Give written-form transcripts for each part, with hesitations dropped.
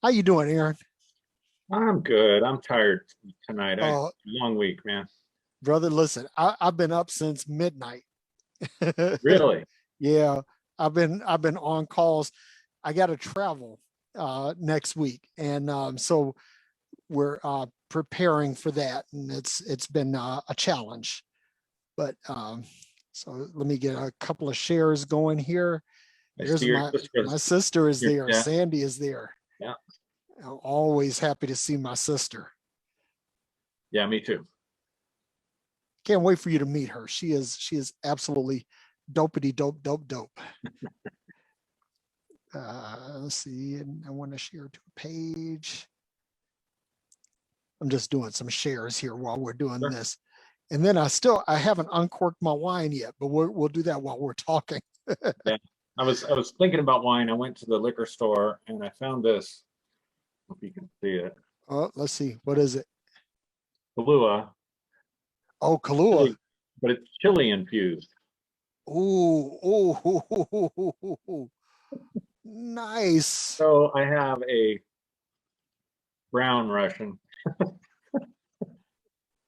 How you doing, Aaron? I'm good. I'm tired tonight. Uh, Long week, man. brother, listen, I've been up since midnight. Really? Yeah, I've been on calls. I got to travel next week, and so we're preparing for that, and it's been a challenge. But so let me get a couple of shares going here. I There's see your my sister's sister is your there. yeah, Sandy is there. yeah. I'm always happy to see my sister. Yeah, me too. Can't wait for you to meet her. She is absolutely dopey dope dope dope. Let's see, and I want to share to a page. I'm just doing some shares here while we're doing Sure. this, and then I haven't uncorked my wine yet, but we'll do that while we're talking. Yeah. I was thinking about wine. I went to the liquor store and I found this. If you can see it. Oh, let's see, what is it? Kahlua, Oh, Kahlua. chili, but it's chili infused. Ooh, ooh, nice. So I have a brown Russian.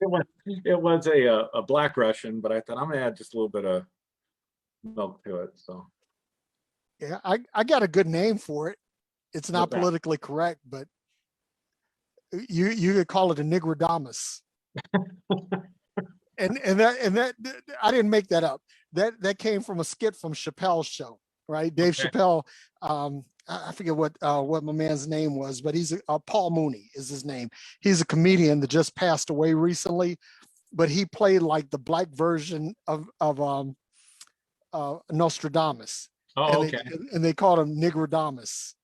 It was a black Russian, but I thought I'm gonna add just a little bit of milk to it. So Yeah, I got a good name for it. It's not what's that? politically correct, but you could call it a nigrodamus. And that I didn't make that up. That came from a skit from Chappelle's show, right? Dave Okay. Chappelle. I forget what my man's name was, but he's Paul Mooney is his name. He's a comedian that just passed away recently, but he played like the black version of Nostradamus, Oh, and they okay. and they called him Nigrodamus,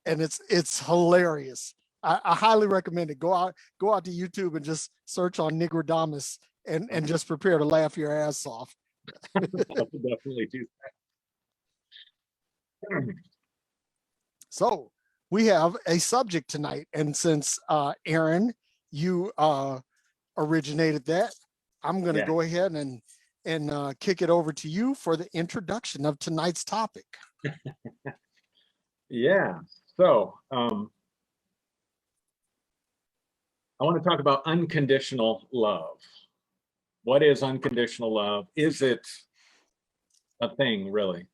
and it's hilarious. I highly recommend it. Go out to YouTube and just search on Nigrodamus and just prepare to laugh your ass off. I'll definitely do that. So we have a subject tonight, and since Aaron, you originated that, I'm going to Yeah. go ahead and kick it over to you for the introduction of tonight's topic. Yeah. So, I want to talk about unconditional love. What is unconditional love? Is it a thing really?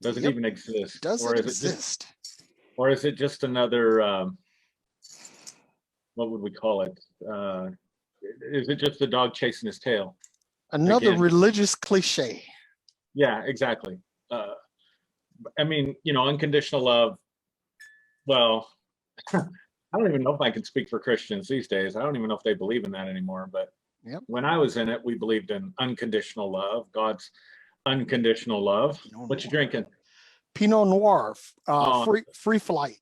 Does it Yep. even exist? Does it exist? Or is it just another, what would we call it? Is it just a dog chasing his tail? Another Again, religious cliche. yeah, exactly. Uh, I mean, unconditional love. Well, I don't even know if I can speak for Christians these days. I don't even know if they believe in that anymore. But Yep. when I was in it, we believed in unconditional love, God's unconditional love. Pinot What you Noir. drinking? Pinot Noir, Oh, free flight,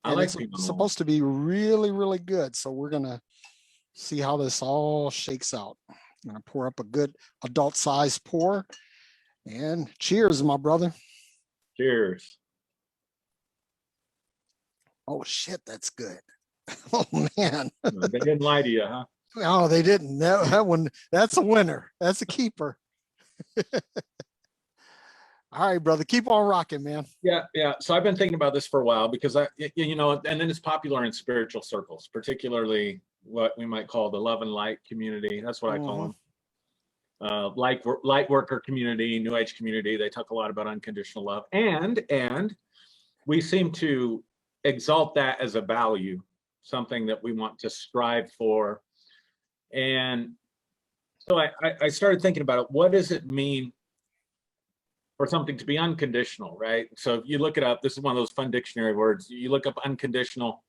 I and like it's Pinot Noir. supposed to be really really good. So we're gonna see how this all shakes out. I'm gonna pour up a good adult size pour, and cheers, my brother. Cheers. Oh shit, that's good. Oh man. They didn't lie to you, huh? No, they didn't. That one, that's a winner. That's a keeper. All right, brother, keep on rocking, man. Yeah, yeah. So I've been thinking about this for a while because and then it's popular in spiritual circles, particularly what we might call the love and light community. That's what I call Mhm. them. Light worker community, New Age community. They talk a lot about unconditional love, and we seem to exalt that as a value, something that we want to strive for. And so I started thinking about it. What does it mean for something to be unconditional, right? So if you look it up, this is one of those fun dictionary words. You look up unconditional,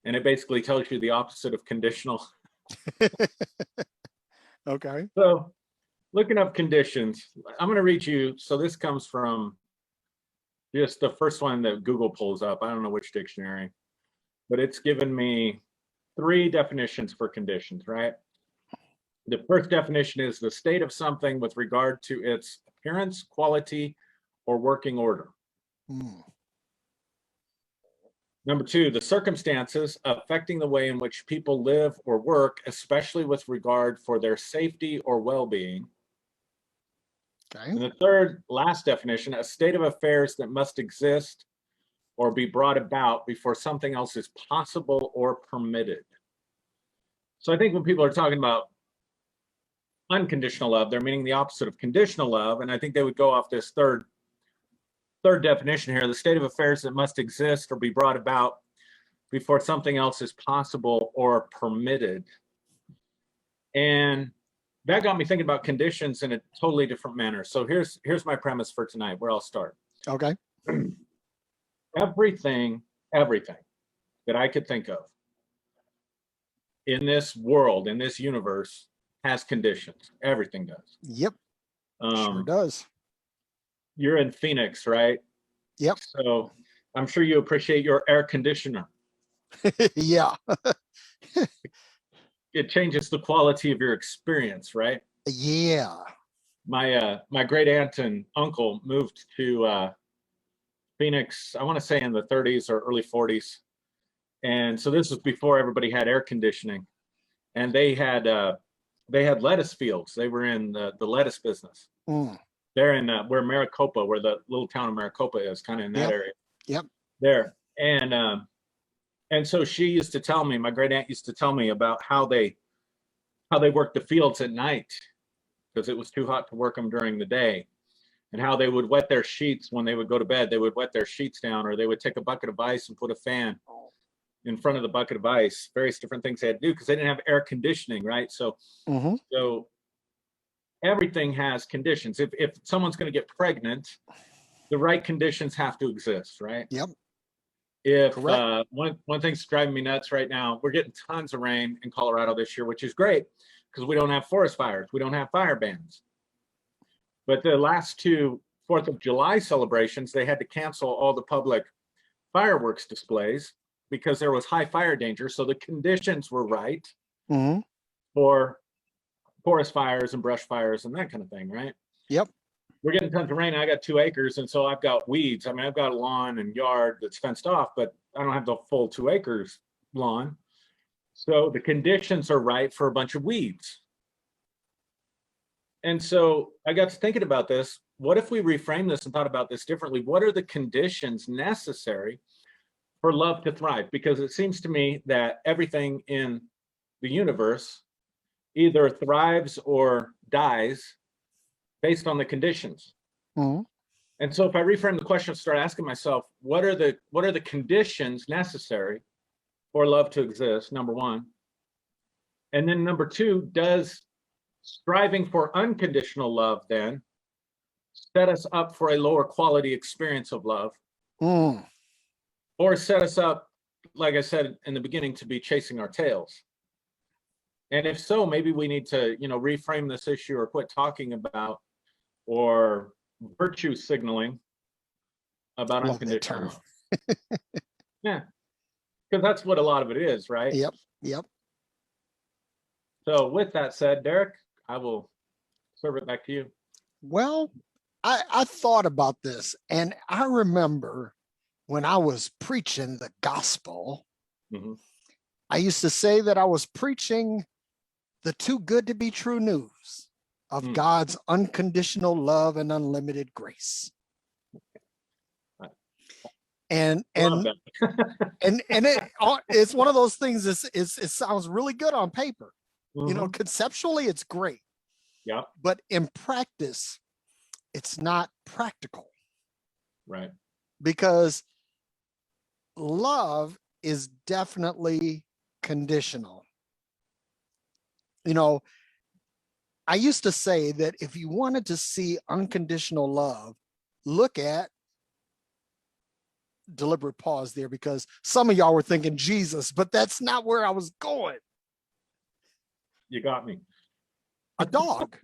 and it basically tells you the opposite of conditional. Okay. So looking up conditions, I'm going to read you. So this comes from just the first one that Google pulls up. I don't know which dictionary, but it's given me three definitions for conditions, right? The first definition is the state of something with regard to its appearance, quality, or working order. Mm. Number two, the circumstances affecting the way in which people live or work, especially with regard for their safety or well-being. Okay. And the third, last definition, a state of affairs that must exist or be brought about before something else is possible or permitted. So I think when people are talking about unconditional love, they're meaning the opposite of conditional love. And I think they would go off this third definition here: the state of affairs that must exist or be brought about before something else is possible or permitted. And that got me thinking about conditions in a totally different manner. So here's my premise for tonight, where I'll start. Okay. Everything that I could think of in this world, in this universe, has conditions. Everything does. Yep. Sure does. You're in Phoenix, right? Yep. So I'm sure you appreciate your air conditioner. Yeah. It changes the quality of your experience, right? Yeah. My great aunt and uncle moved to Phoenix, I want to say in the 30s or early 40s. And so this was before everybody had air conditioning. And they had lettuce fields. They were in the lettuce business. Mm. They're in where Maricopa, where the little town of Maricopa is, kind of in that area. Yep. There. And so she used to tell me, my great aunt used to tell me about how they worked the fields at night because it was too hot to work them during the day, and how they would wet their sheets when they would go to bed. They would wet their sheets down, or they would take a bucket of ice and put a fan in front of the bucket of ice. Various different things they had to do because they didn't have air conditioning, right? So, so everything has conditions. If someone's going to get pregnant, the right conditions have to exist, right? Yep. If one thing's driving me nuts right now, we're getting tons of rain in Colorado this year, which is great because we don't have forest fires, we don't have fire bans. But the last two 4th of July celebrations, they had to cancel all the public fireworks displays because there was high fire danger. So the conditions were right for forest fires and brush fires and that kind of thing, right? Yep. We're getting tons of rain. I got 2 acres, and so I've got weeds. I mean, I've got a lawn and yard that's fenced off, but I don't have the full 2 acres lawn. So the conditions are right for a bunch of weeds. And so I got to thinking about this. What if we reframe this and thought about this differently? What are the conditions necessary for love to thrive? Because it seems to me that everything in the universe either thrives or dies based on the conditions. And so if I reframe the question, start asking myself, what are the conditions necessary for love to exist, number one? And then number two, does striving for unconditional love then set us up for a lower quality experience of love? Or set us up, like I said in the beginning, to be chasing our tails? And if so, maybe we need to, reframe this issue or quit talking about or virtue signaling about unconditional love. Yeah, because that's what a lot of it is, right? Yep. So with that said, Derrick, I will serve it back to you. Well, I thought about this, and I remember when I was preaching the gospel, I used to say that I was preaching the too good to be true news of God's unconditional love and unlimited grace. And it's one of those things. It sounds really good on paper. Conceptually it's great. Yeah. But in practice, it's not practical. Right. Because love is definitely conditional. I used to say that if you wanted to see unconditional love, look at, deliberate pause there because some of y'all were thinking Jesus, but that's not where I was going. You got me. A dog.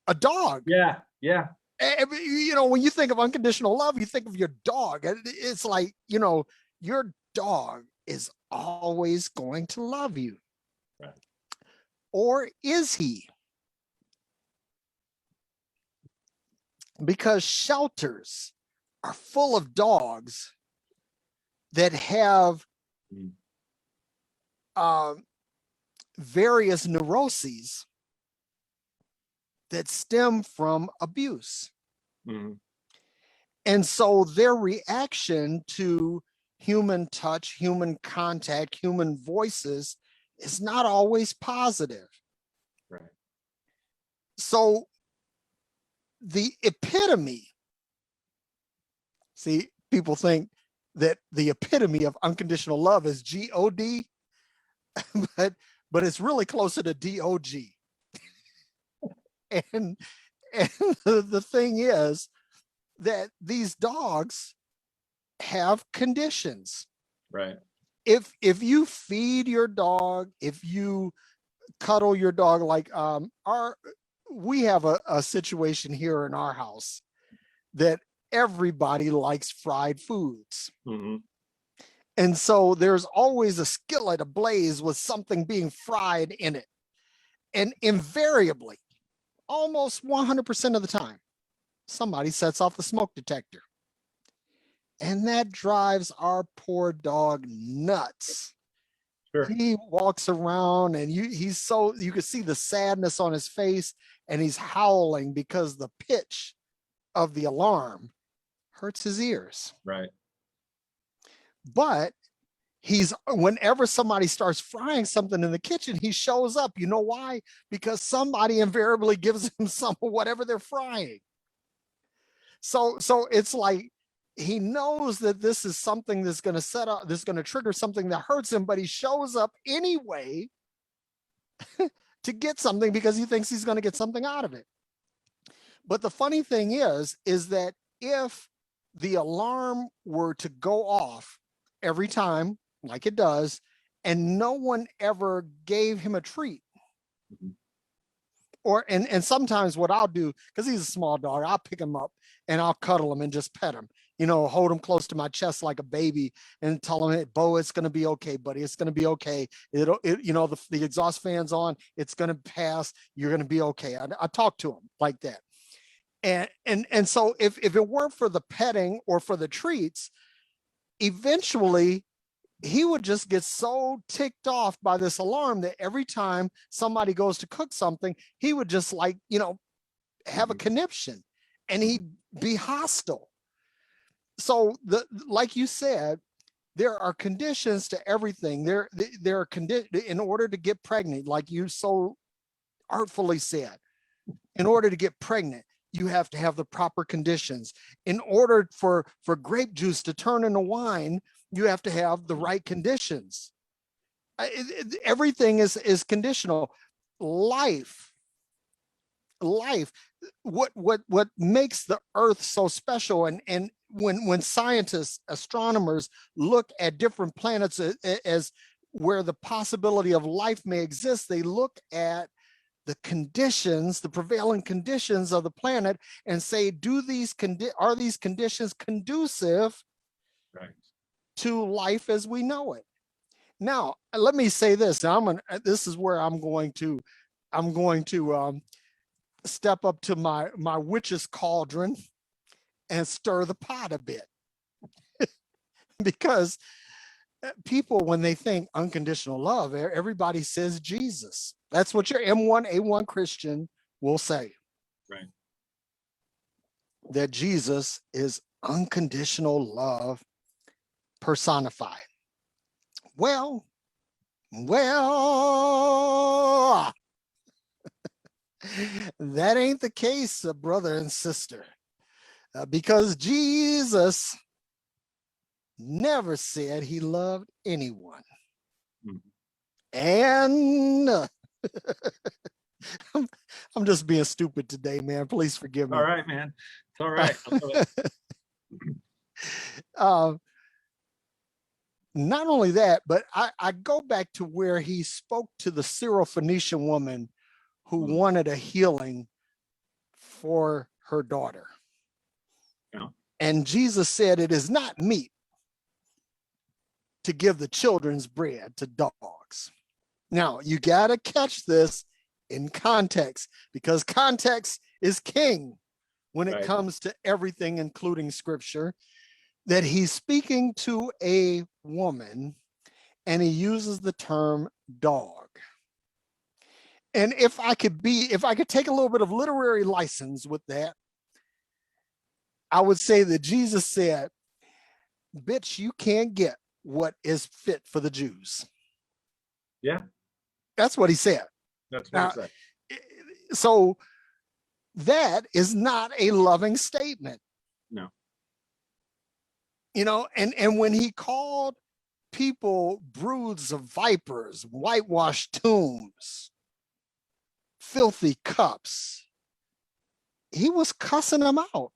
A dog. Yeah. When you think of unconditional love, you think of your dog. It's like, your dog is always going to love you. Right. Or is he? Because shelters are full of dogs that have various neuroses that stem from abuse. And so their reaction to human touch, human contact, human voices is not always positive. Right. So the epitome, see, people think that the epitome of unconditional love is G-O-D, but it's really closer to D-O-G. And, and the thing is that these dogs have conditions. Right. If you feed your dog, if you cuddle your dog, like we have a situation here in our house that everybody likes fried foods. Mm-hmm. And so there's always a skillet ablaze with something being fried in it. And invariably, almost 100% of the time, somebody sets off the smoke detector. And that drives our poor dog nuts. Sure. He walks around and you can see the sadness on his face, and he's howling because the pitch of the alarm hurts his ears. Right. But whenever somebody starts frying something in the kitchen, he shows up. You know why? Because somebody invariably gives him some of whatever they're frying. So it's like he knows that this is something that's going to trigger something that hurts him, but he shows up anyway to get something because he thinks he's going to get something out of it. But the funny thing is that if the alarm were to go off every time, like it does, and no one ever gave him a treat, mm-hmm. and sometimes what I'll do, because he's a small dog, I'll pick him up and I'll cuddle him and just pet him, hold him close to my chest like a baby and tell him, hey, Bo, it's going to be okay, buddy. It's going to be okay. The exhaust fan's on. It's going to pass. You're going to be okay. I talk to him like that. And so if it weren't for the petting or for the treats, eventually he would just get so ticked off by this alarm that every time somebody goes to cook something, he would just have a conniption and he'd be hostile. So like you said, there are conditions to everything. There are conditions in order to get pregnant, like you so artfully said. In order to get pregnant, you have to have the proper conditions. In order for grape juice to turn into wine, you have to have the right conditions. Everything is conditional. Life, what makes the earth so special, and when scientists, astronomers look at different planets as where the possibility of life may exist, they look at the conditions, the prevailing conditions of the planet, and say, are these conditions conducive to life as we know it? Now, let me say this. This is where I'm going to step up to my witch's cauldron and stir the pot a bit. Because people, when they think unconditional love, everybody says Jesus. That's what your M1A1 Christian will say. Right. That Jesus is unconditional love personified. Well, that ain't the case, brother and sister, because Jesus never said he loved anyone. And I'm just being stupid today, man. Please forgive me. All right, man. It's all right. Not only that, but I go back to where he spoke to the Syrophoenician woman who wanted a healing for her daughter. Yeah. And Jesus said, it is not meet to give the children's bread to dogs. Now, you got to catch this in context, because context is king when it comes to everything, including scripture, that he's speaking to a woman and he uses the term dog. And if I could take a little bit of literary license with that, I would say that Jesus said, bitch, you can't get what is fit for the Jews. Yeah. That's what he said. That's what he said. So that is not a loving statement. No. You know, and when he called people broods of vipers, whitewashed tombs, filthy cups, he was cussing them out.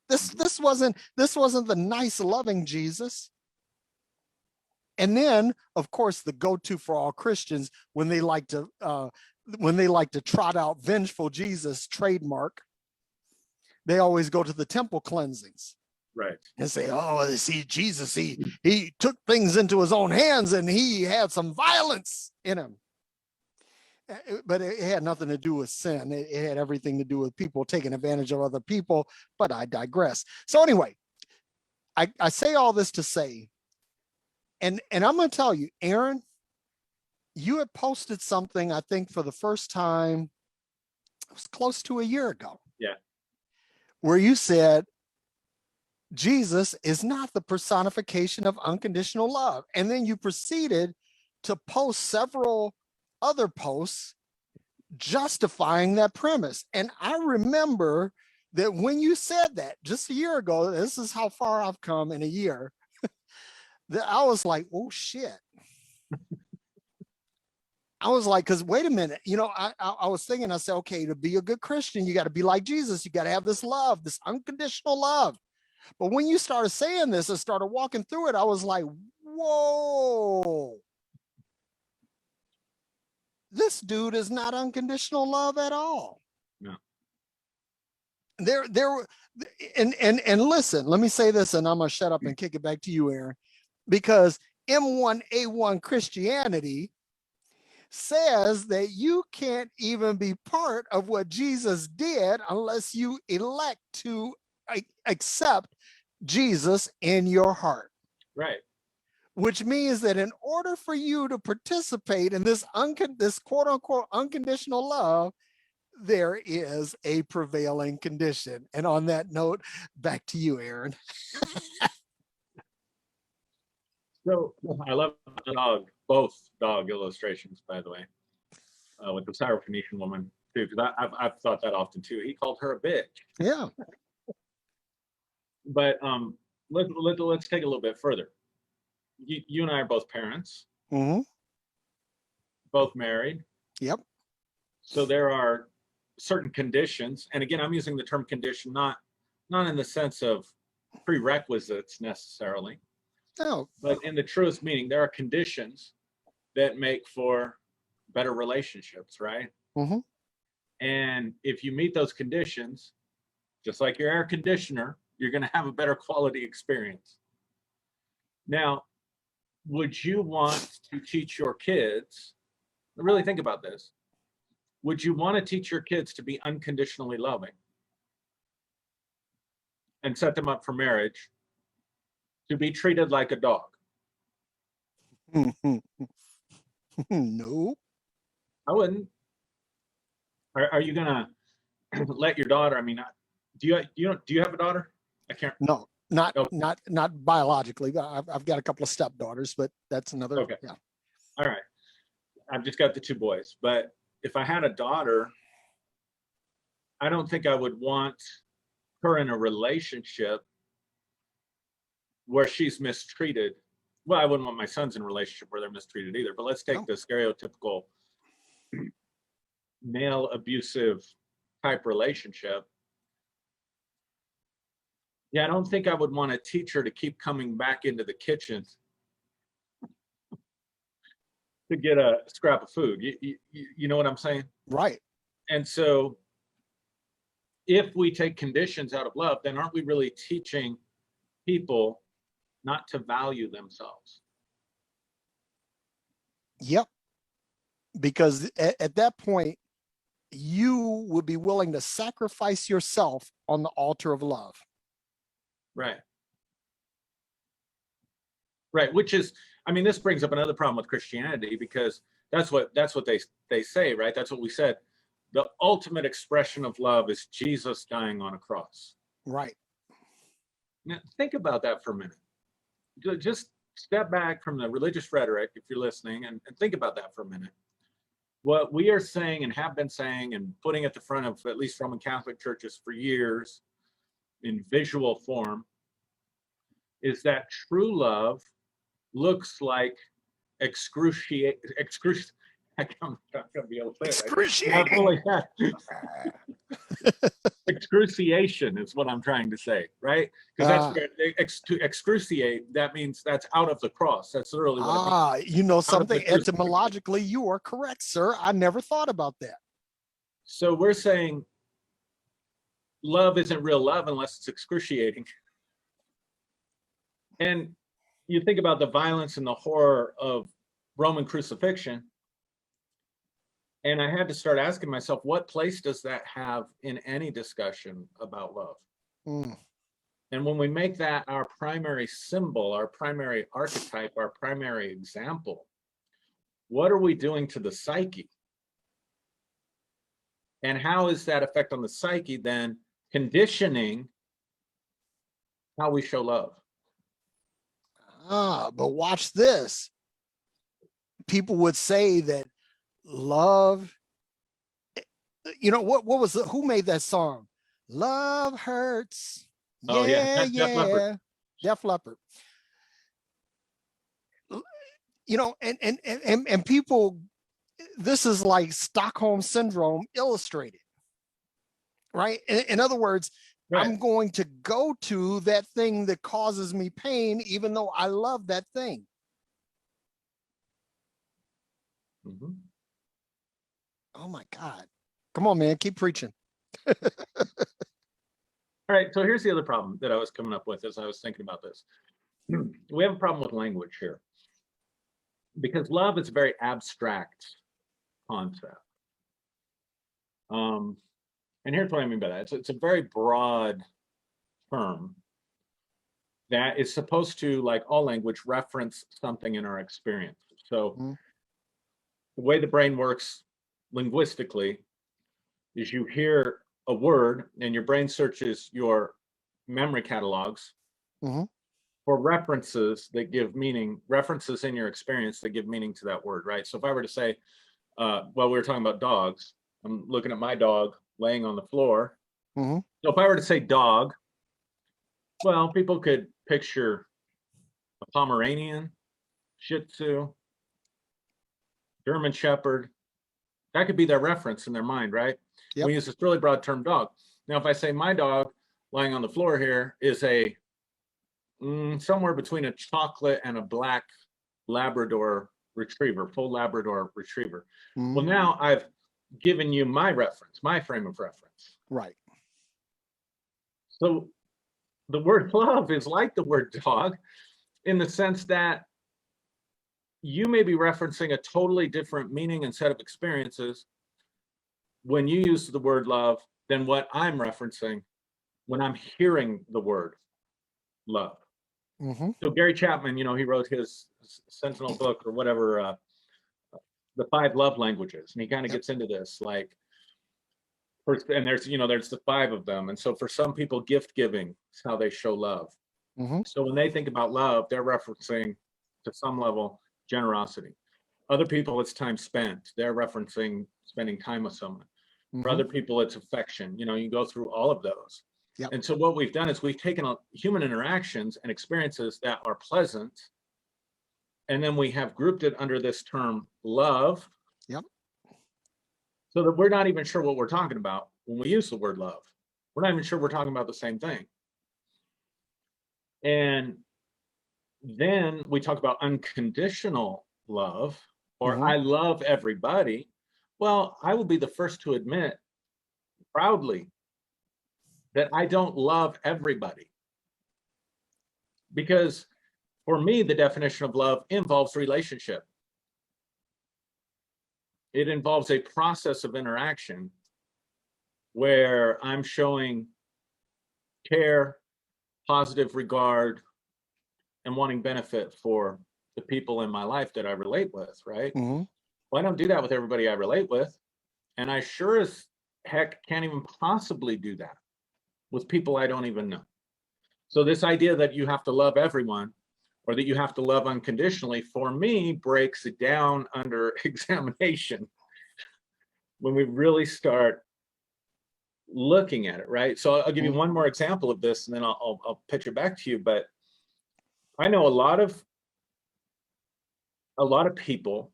This wasn't the nice, loving Jesus. And then, of course, the go-to for all Christians when they like to trot out vengeful Jesus trademark, they always go to the temple cleansings. Right. And say, oh, see, Jesus, he took things into his own hands and he had some violence in him. But it had nothing to do with sin. It had everything to do with people taking advantage of other people. But I digress. So anyway, I say all this to say, and I'm going to tell you, Aaron, you had posted something, I think, for the first time, it was close to a year ago. Yeah. Where you said, Jesus is not the personification of unconditional love. And then you proceeded to post several other posts justifying that premise. And I remember that when you said that just a year ago, this is how far I've come in a year, that I was like, oh shit. I was like, because wait a minute, you know, I was thinking, I said, okay, to be a good Christian, you got to be like Jesus. You got to have this love, this unconditional love. But when you started saying this and started walking through it, I was like, whoa, this dude is not unconditional love at all. No. And listen, let me say this, and I'm going to shut up and kick it back to you, Aaron, because M1A1 Christianity says that you can't even be part of what Jesus did unless you elect to accept Jesus in your heart. Right. Which means that in order for you to participate in this quote unquote unconditional love, there is a prevailing condition. And on that note, back to you, Aaron. So I love both dog illustrations, by the way, with the Syrophoenician woman too, because I've thought that often too. He called her a bitch. Yeah. But let's take it a little bit further. You and I are both parents, both married. Yep. So there are certain conditions, and again, I'm using the term condition not in the sense of prerequisites necessarily, no, but in the truest meaning, there are conditions that make for better relationships, right? And if you meet those conditions, just like your air conditioner, you're going to have a better quality experience. Now, would you want to teach your kids, really think about this, would you want to teach your kids to be unconditionally loving and set them up for marriage to be treated like a dog? No. I wouldn't. Are you gonna let your daughter? I mean, do you have a daughter? I can't. No, not biologically. I've got a couple of stepdaughters, but that's another. Okay. Yeah. All right. I've just got the two boys, but if I had a daughter, I don't think I would want her in a relationship where she's mistreated. Well, I wouldn't want my sons in a relationship where they're mistreated either, but let's take the stereotypical male abusive type relationship. Yeah, I don't think I would want to teach her to keep coming back into the kitchen to get a scrap of food. You know what I'm saying? Right. And so if we take conditions out of love, then aren't we really teaching people not to value themselves? Yep. Because at that point, you would be willing to sacrifice yourself on the altar of love. Right. Right. Which is, I mean, this brings up another problem with Christianity, because that's what they say, right? That's what we said. The ultimate expression of love is Jesus dying on a cross. Right. Now, think about that for a minute. Just step back from the religious rhetoric, if you're listening, and think about that for a minute. What we are saying and have been saying and putting at the front of at least Roman Catholic churches for years in visual form is that true love looks like excruciating. I'm not gonna be able to say it. Excruciating. Excruciation is what I'm trying to say, right? Because that's where to excruciate, that means that's out of the cross. That's literally what it means. You know something, etymologically, you are correct, sir. I never thought about that. So we're saying love isn't real love unless it's excruciating. And you think about the violence and the horror of Roman crucifixion. And I had to start asking myself, what place does that have in any discussion about love? Mm. And when we make that our primary symbol, our primary archetype, our primary example, what are we doing to the psyche? And how is that effect on the psyche then conditioning how we show love? But watch this. People would say that love, you know, what was who made that song? Love hurts. Oh yeah, yeah. Def Leppard. Def Leppard. You know, and people, this is like Stockholm syndrome illustrated, right? In other words, right. I'm going to go to that thing that causes me pain, even though I love that thing. Mm-hmm. Oh my God. Come on, man, keep preaching. All right, so here's the other problem that I was coming up with as I was thinking about this. We have a problem with language here because love is a very abstract concept. And here's what I mean by that. It's a very broad term that is supposed to, like all language, reference something in our experience. So the way the brain works linguistically is you hear a word and your brain searches your memory catalogs for references that give meaning, references in your experience that give meaning to that word, right? So if I were to say, well, we were talking about dogs. I'm looking at my dog laying on the floor. So if I were to say dog, well, people could picture a Pomeranian, Shih Tzu, German Shepherd. That could be their reference in their mind, right? Yep. We use this really broad term dog. Now, if I say my dog lying on the floor here is a somewhere between a chocolate and a black Labrador retriever, full Labrador retriever. Well, now I've given you my reference, my frame of reference. Right. So the word love is like the word dog in the sense that you may be referencing a totally different meaning and set of experiences when you use the word love than what I'm referencing when I'm hearing the word love. So Gary Chapman, you know, he wrote his Sentinel book or whatever, the 5 love languages, and he kind of gets into this, like, and there's, you know, there's the 5 of them. And so for some people, gift giving is how they show love. So when they think about love, they're referencing to some level generosity. Other people, it's time spent. They're referencing spending time with someone. For other people, it's affection. You know, you go through all of those. And so what we've done is we've taken human interactions and experiences that are pleasant, and then we have grouped it under this term love. So that we're not even sure what we're talking about when we use the word love. We're not even sure we're talking about the same thing. And then we talk about unconditional love, or I love everybody. Well, I will be the first to admit proudly that I don't love everybody. Because for me, the definition of love involves relationship. It involves a process of interaction where I'm showing care, positive regard, and wanting benefit for the people in my life that I relate with, right? Well, I don't do that with everybody I relate with. And I sure as heck can't even possibly do that with people I don't even know. So this idea that you have to love everyone or that you have to love unconditionally, for me, breaks it down under examination when we really start looking at it, right? So I'll give you one more example of this, and then I'll pitch it back to you. But I know a lot of people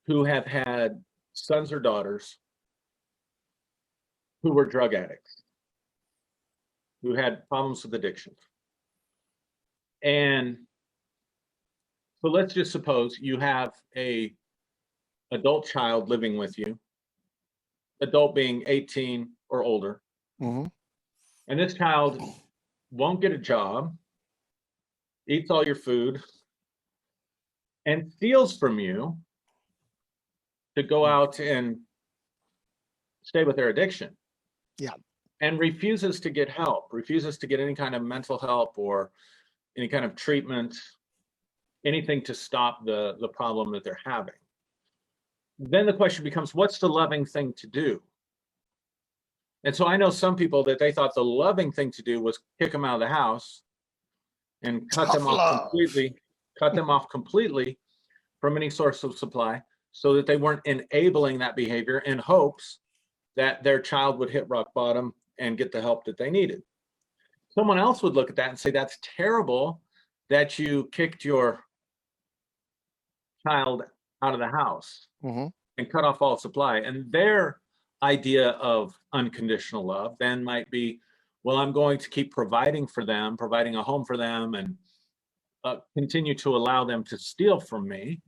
who have had sons or daughters who were drug addicts, who had problems with addiction. And so let's just suppose you have a adult child living with you, adult being 18 or older, and this child won't get a job, eats all your food, and steals from you to go out and stay with their addiction. Yeah. And refuses to get help, refuses to get any kind of mental help or any kind of treatment, anything to stop the problem that they're having. Then the question becomes, what's the loving thing to do? And so I know some people that they thought the loving thing to do was kick them out of the house and cut them off completely from any source of supply, so that they weren't enabling that behavior in hopes that their child would hit rock bottom and get the help that they needed. Someone else would look at that and say, that's terrible that you kicked your child out of the house and cut off all supply. And their idea of unconditional love then might be, well, I'm going to keep providing for them, providing a home for them, and continue to allow them to steal from me,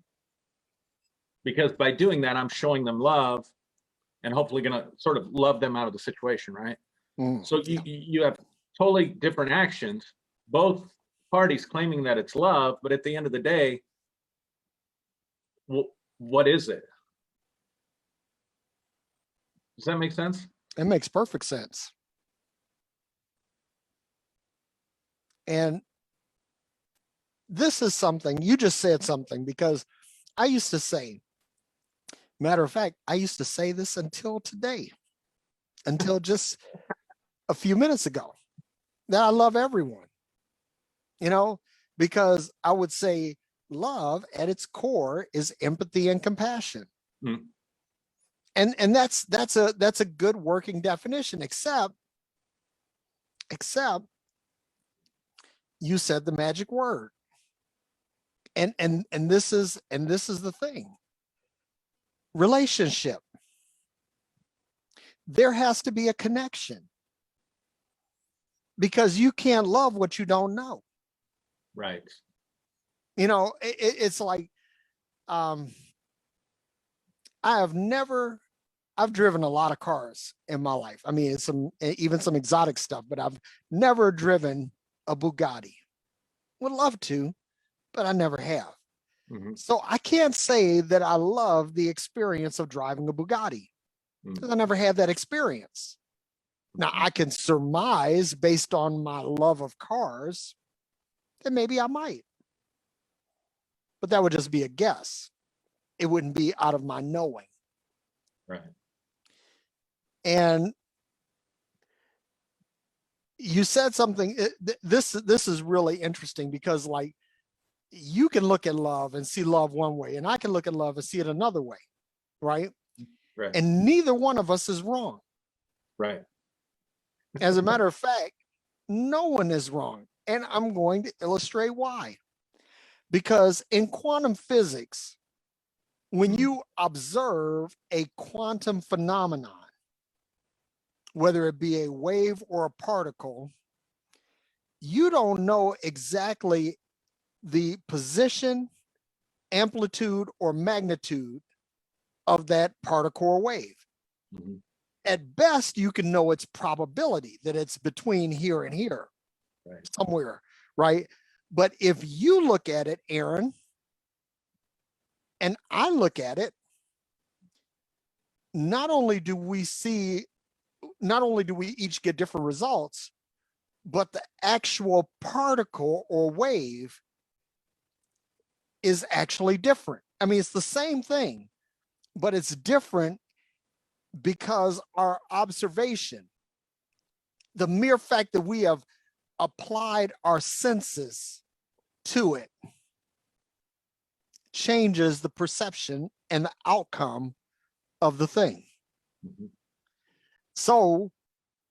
because by doing that, I'm showing them love and hopefully going to sort of love them out of the situation, right? So you have totally different actions, both parties claiming that it's love, but at the end of the day, what is it? Does that make sense? It makes perfect sense. And this is something, you just said something, because I used to say, matter of fact, I used to say this until today, until just a few minutes ago, that I love everyone, because I would say love at its core is empathy and compassion. And that's a good working definition, except you said the magic word. And this is the thing. Relationship. There has to be a connection, because you can't love what you don't know. Right. It's like, I've driven a lot of cars in my life. I mean, even some exotic stuff, but I've never driven a Bugatti. Would love to, but I never have. So I can't say that I love the experience of driving a Bugatti, because I never had that experience. Now I can surmise, based on my love of cars, that maybe I might, but that would just be a guess. It wouldn't be out of my knowing. Right. And you said something, this is really interesting, because like, you can look at love and see love one way, and I can look at love and see it another way. Right. And neither one of us is wrong. Right. As a matter of fact, no one is wrong. And I'm going to illustrate why. Because in quantum physics, when you observe a quantum phenomenon, whether it be a wave or a particle, you don't know exactly the position, amplitude, or magnitude of that particle or wave. At best, you can know its probability, that it's between here and here, somewhere, right? But if you look at it, Aaron, and I look at it, not only do we each get different results, but the actual particle or wave is actually different. I mean, it's the same thing, but it's different because our observation, the mere fact that we have applied our senses to it changes the perception and the outcome of the thing. Mm-hmm. So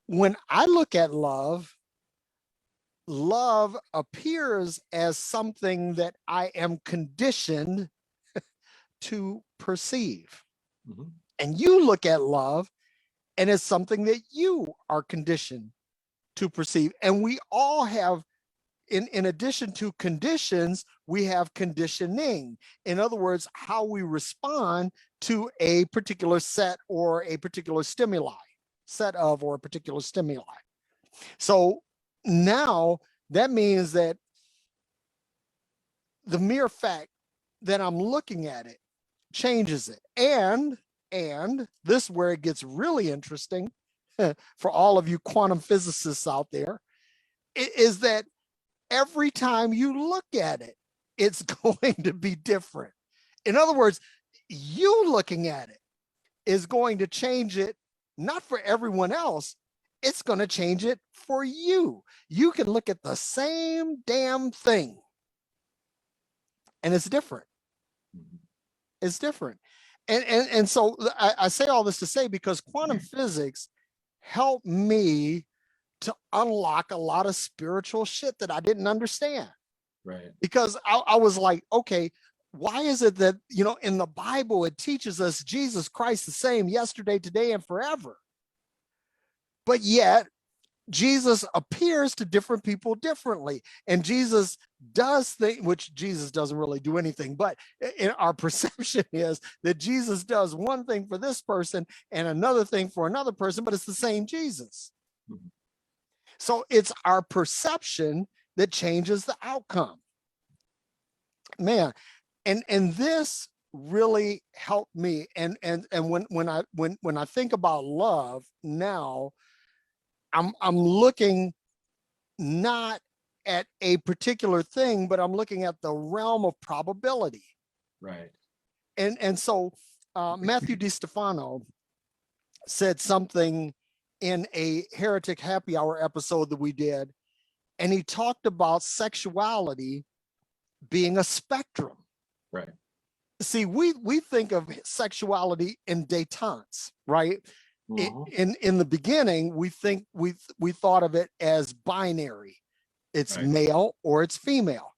when I look at love, love appears as something that I am conditioned to perceive. Mm-hmm. And you look at love and it's something that you are conditioned to perceive. And we all have, in addition to conditions, we have conditioning. In other words, how we respond to a particular set or a particular stimuli, set of or a particular stimuli. So now that means that the mere fact that I'm looking at it changes it. And this is where it gets really interesting for all of you quantum physicists out there, is that every time you look at it, it's going to be different. In other words, you looking at it is going to change it, not for everyone else, it's going to change it for you. You can look at the same damn thing and it's different. It's different. And so I say all this to say, because quantum physics helped me to unlock a lot of spiritual shit that I didn't understand. Right. Because I was like, okay, why is it that, you know, in the Bible, it teaches us Jesus Christ the same yesterday, today, and forever. But yet Jesus appears to different people differently. And Jesus does things, which Jesus doesn't really do anything, but in our perception is that Jesus does one thing for this person and another thing for another person, but it's the same Jesus. Mm-hmm. So it's our perception that changes the outcome. Man, and this really helped me. And when I think about love now, I'm looking not at a particular thing, but I'm looking at the realm of probability. Right. And so Matthew DiStefano said something in a Heretic Happy Hour episode that we did, and he talked about sexuality being a spectrum. Right. See, we think of sexuality in détente, right? Mm-hmm. In the beginning, we thought of it as binary. It's right. Male or it's female.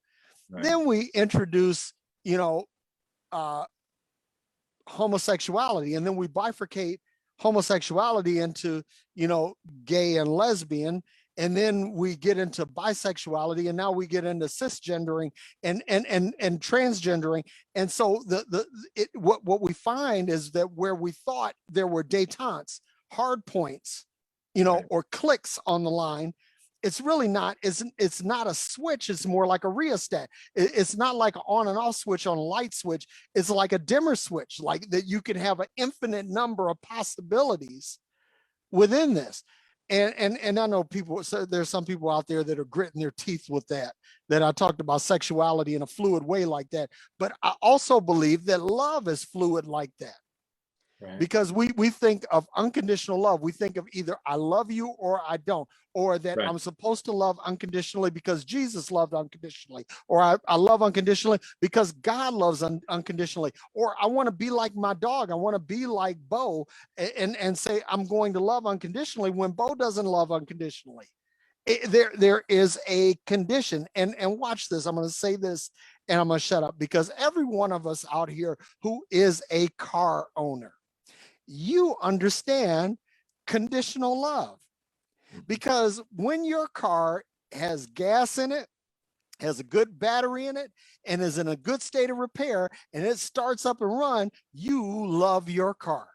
Right. Then we introduce, you know, homosexuality, and then we bifurcate homosexuality into, you know, gay and lesbian, and then we get into bisexuality, and now we get into cisgendering and transgendering. And so what we find is that where we thought there were détentes, hard points, you know, right. or clicks on the line, it's really not. It's not a switch. It's more like a rheostat. It's not like an on and off switch on a light switch. It's like a dimmer switch, like that you can have an infinite number of possibilities within this. And I know people, so there's some people out there that are gritting their teeth with that I talked about sexuality in a fluid way like that. But I also believe that love is fluid like that. Right. Because we think of unconditional love. We think of either I love you or I don't, or that right. I'm supposed to love unconditionally because Jesus loved unconditionally, or I love unconditionally because God loves unconditionally, or I want to be like my dog. I want to be like Bo and say I'm going to love unconditionally when Bo doesn't love unconditionally. There is a condition, and watch this. I'm going to say this and I'm going to shut up, because every one of us out here who is a car owner, you understand conditional love, because when your car has gas in it, has a good battery in it, and is in a good state of repair, and it starts up and run, you love your car.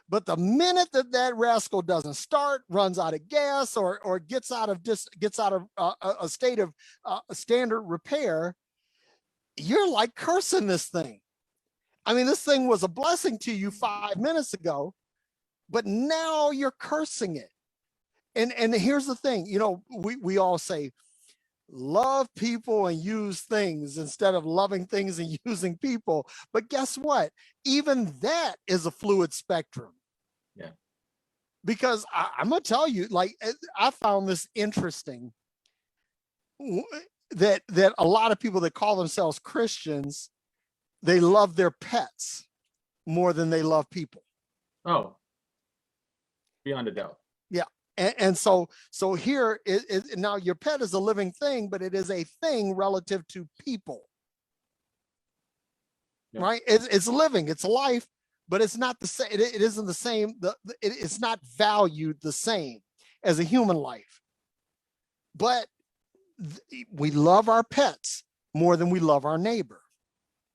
But the minute that rascal doesn't start, runs out of gas, or gets out of a state of standard repair, you're like cursing this thing. I mean, this thing was a blessing to you 5 minutes ago, but now you're cursing it. And here's the thing, you know, we all say, love people and use things instead of loving things and using people. But guess what? Even that is a fluid spectrum. Yeah. because I'm gonna tell you, like, I found this interesting that a lot of people that call themselves Christians, they love their pets more than they love people. Oh, beyond a doubt. Yeah. And so here now your pet is a living thing, but it is a thing relative to people. Yeah. Right? It's living, it's a life, but it's not the same. It isn't the same. It's not valued the same as a human life. But we love our pets more than we love our neighbor.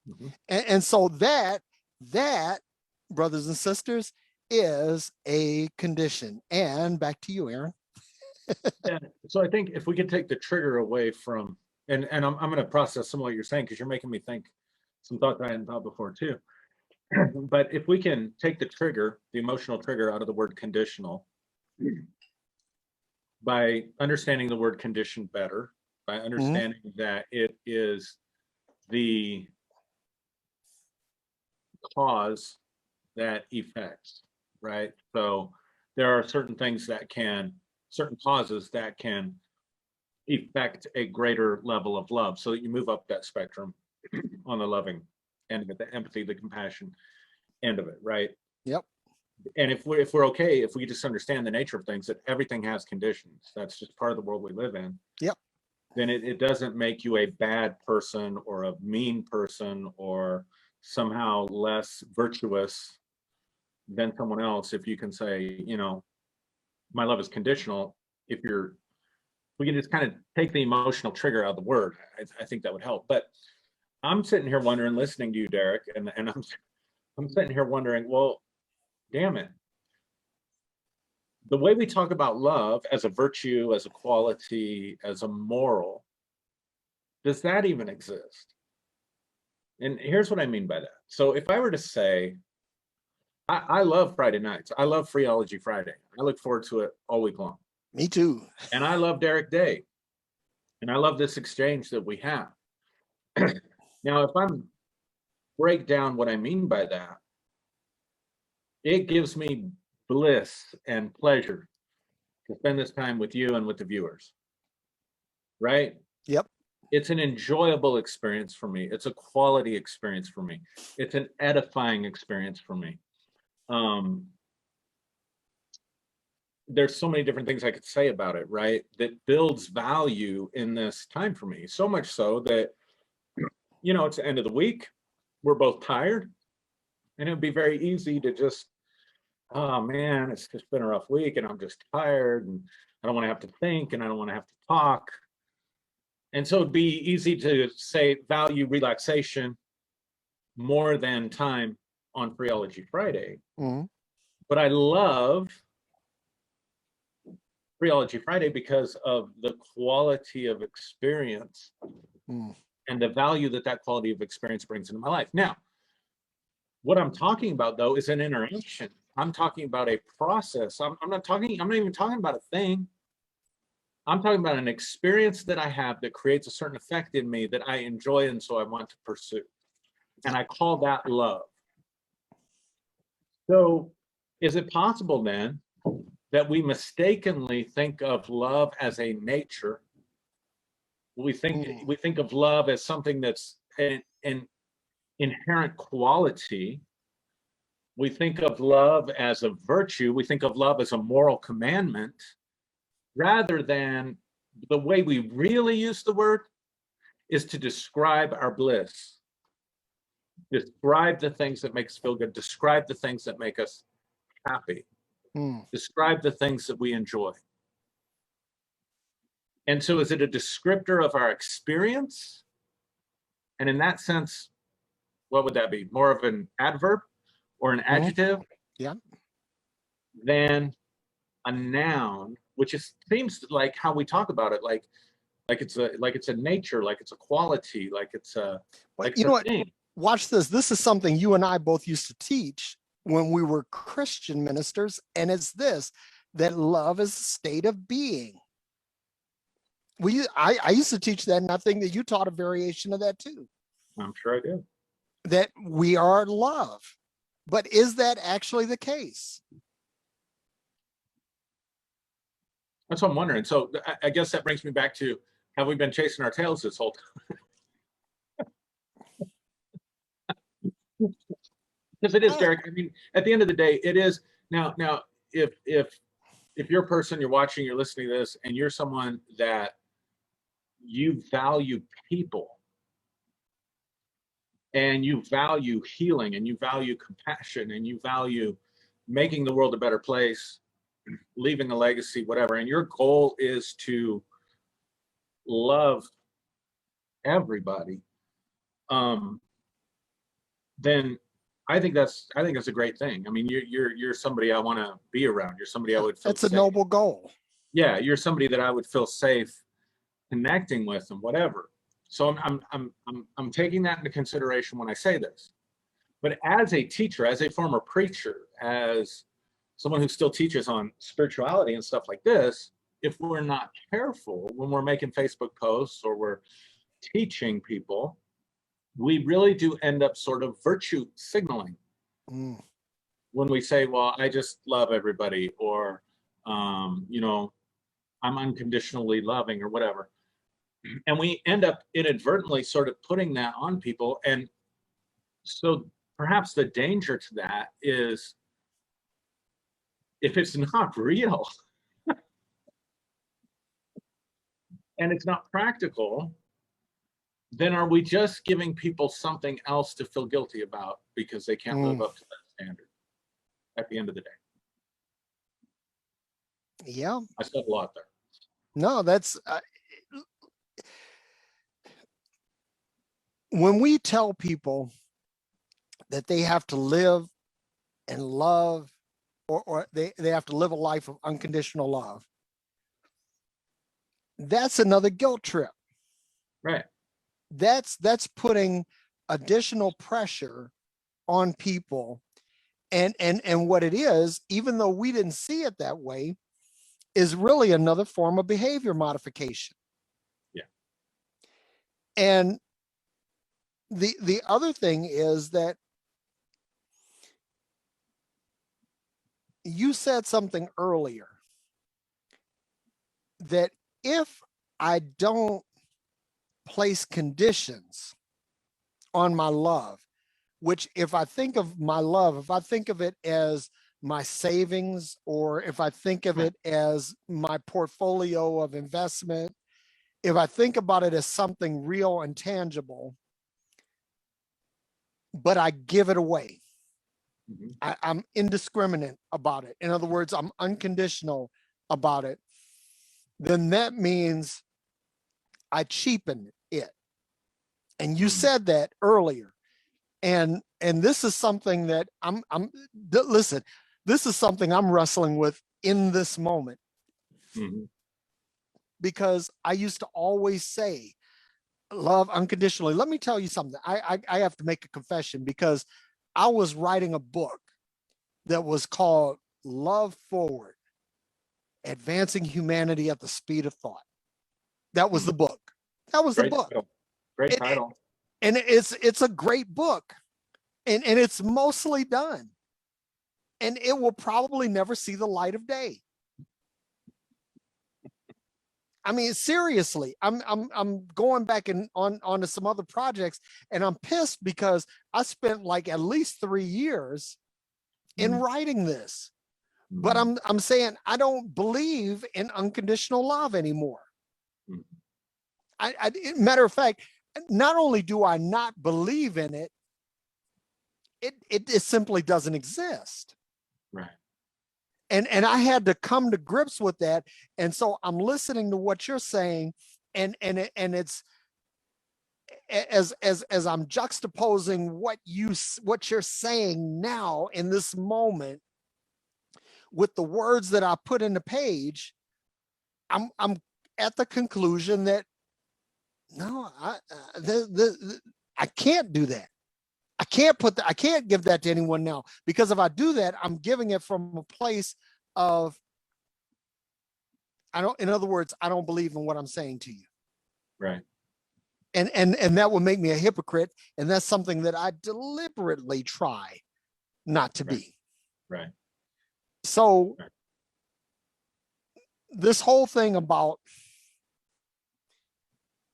Mm-hmm. And so that, brothers and sisters, is a condition. And back to you, Aaron. Yeah. So I think if we could take the trigger away from, and I'm going to process some of what you're saying, because you're making me think some thoughts I hadn't thought before too. But if we can take the trigger, the emotional trigger, out of the word conditional, by understanding the word condition better, by understanding that it is the cause that affects, right? So there are certain things that can, certain causes that can affect a greater level of love, so that you move up that spectrum on the loving end of it, the empathy, the compassion end of it, right? Yep. And if we're okay, if we just understand the nature of things, that everything has conditions, that's just part of the world we live in. Yep. Then it doesn't make you a bad person or a mean person or somehow less virtuous than someone else. If you can say, you know, my love is conditional. We can just kind of take the emotional trigger out of the word, I think that would help. But I'm sitting here wondering, listening to you, Derrick, and I'm sitting here wondering, well, damn it. The way we talk about love as a virtue, as a quality, as a moral, does that even exist? And here's what I mean by that. So if I were to say, I love Friday nights. I love Freeology Friday. I look forward to it all week long. Me too. And I love Derrick Day. And I love this exchange that we have. Now, if I'm break down what I mean by that, it gives me bliss and pleasure to spend this time with you and with the viewers, right? Yep. It's an enjoyable experience for me. It's a quality experience for me. It's an edifying experience for me. There's so many different things I could say about it, right? That builds value in this time for me. So much so that, you know, it's the end of the week. We're both tired. And it would be very easy to just, oh man, it's just been a rough week and I'm just tired and I don't want to have to think and I don't want to have to talk. And so it'd be easy to say value relaxation more than time on Freeology Friday. Mm-hmm. But I love Freeology Friday because of the quality of experience and the value that that quality of experience brings into my life. Now, what I'm talking about though is an interaction. I'm talking about a process. I'm not even talking about a thing. I'm talking about an experience that I have that creates a certain effect in me that I enjoy and so I want to pursue. And I call that love. So is it possible then that we mistakenly think of love as a nature? We think of love as something that's an inherent quality. We think of love as a virtue. We think of love as a moral commandment, rather than the way we really use the word is to describe our bliss, describe the things that make us feel good, describe the things that make us happy, describe the things that we enjoy. And so is it a descriptor of our experience? And in that sense, what would that be? More of an adverb or an adjective? Yeah. Than a noun, which seems like how we talk about it, like it's a nature, like it's a quality, like it's a thing. Watch this. This is something you and I both used to teach when we were Christian ministers, and it's this, that love is a state of being. I used to teach that, and I think that you taught a variation of that too. I'm sure I did. That we are love. But is that actually the case? That's what I'm wondering. So I guess that brings me back to, have we been chasing our tails this whole time? Because it is, Derek. I mean, at the end of the day, it is. Now, if you're a person, you're watching, you're listening to this, and you're someone that you value people, and you value healing, and you value compassion, and you value making the world a better place, leaving a legacy, whatever, and your goal is to love everybody, then I think that's a great thing. I mean, you're somebody I want to be around. You're somebody I would feel That's a safe. noble goal. Yeah, you're somebody that I would feel safe connecting with and whatever. So I'm taking that into consideration when I say this. But as a teacher, as a former preacher, as someone who still teaches on spirituality and stuff like this, if we're not careful when we're making Facebook posts or we're teaching people, we really do end up sort of virtue signaling when we say, well, I just love everybody, or, you know, I'm unconditionally loving or whatever. And we end up inadvertently sort of putting that on people. And so perhaps the danger to that is, if it's not real and it's not practical, then are we just giving people something else to feel guilty about because they can't live up to that standard at the end of the day? Yeah. I said a lot there. No, that's when we tell people that they have to live and love, or they have to live a life of unconditional love, that's another guilt trip. Right. That's putting additional pressure on people. And what it is, even though we didn't see it that way, is really another form of behavior modification. Yeah. And the other thing is that you said something earlier, that if I don't place conditions on my love, which if I think of my love, if I think of it as my savings, or if I think of it as my portfolio of investment, if I think about it as something real and tangible, but I give it away, I'm indiscriminate about it. In other words, I'm unconditional about it, then that means I cheapen it. And you said that earlier. And this is something that listen, this is something I'm wrestling with in this moment. Because I used to always say, love unconditionally. Let me tell you something. I have to make a confession, because I was writing a book that was called Love Forward, Advancing Humanity at the Speed of Thought. That was the book. That was Great the book. Title. Great title. And it's a great book. And it's mostly done. And it will probably never see the light of day. I mean, seriously, I'm going back onto some other projects, and I'm pissed because I spent like at least 3 years in writing this. But I'm saying I don't believe in unconditional love anymore. Matter of fact, not only do I not believe in it, it simply doesn't exist. Right. And I had to come to grips with that. And so I'm listening to what you're saying, and it's as I'm juxtaposing what you're saying now in this moment with the words that I put in the page, I'm at the conclusion that no, I can't do that. I can't give that to anyone now, because if I do that, I'm giving it from a place of, in other words, I don't believe in what I'm saying to you. Right. And that will make me a hypocrite. And that's something that I deliberately try not to be. Right. So this whole thing about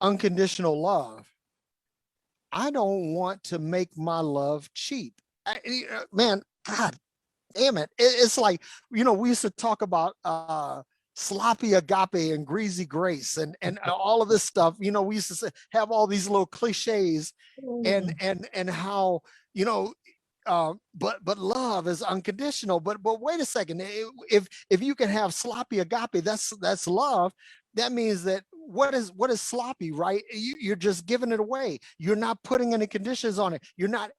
unconditional love, I don't want to make my love cheap. Man, God damn it. It's like, we used to talk about sloppy agape and greasy grace and all of this stuff. We used to have all these little cliches and how, but love is unconditional. But wait a second. If you can have sloppy agape, that's love. That means that what is sloppy, right? You're just giving it away. You're not putting any conditions on it. You're not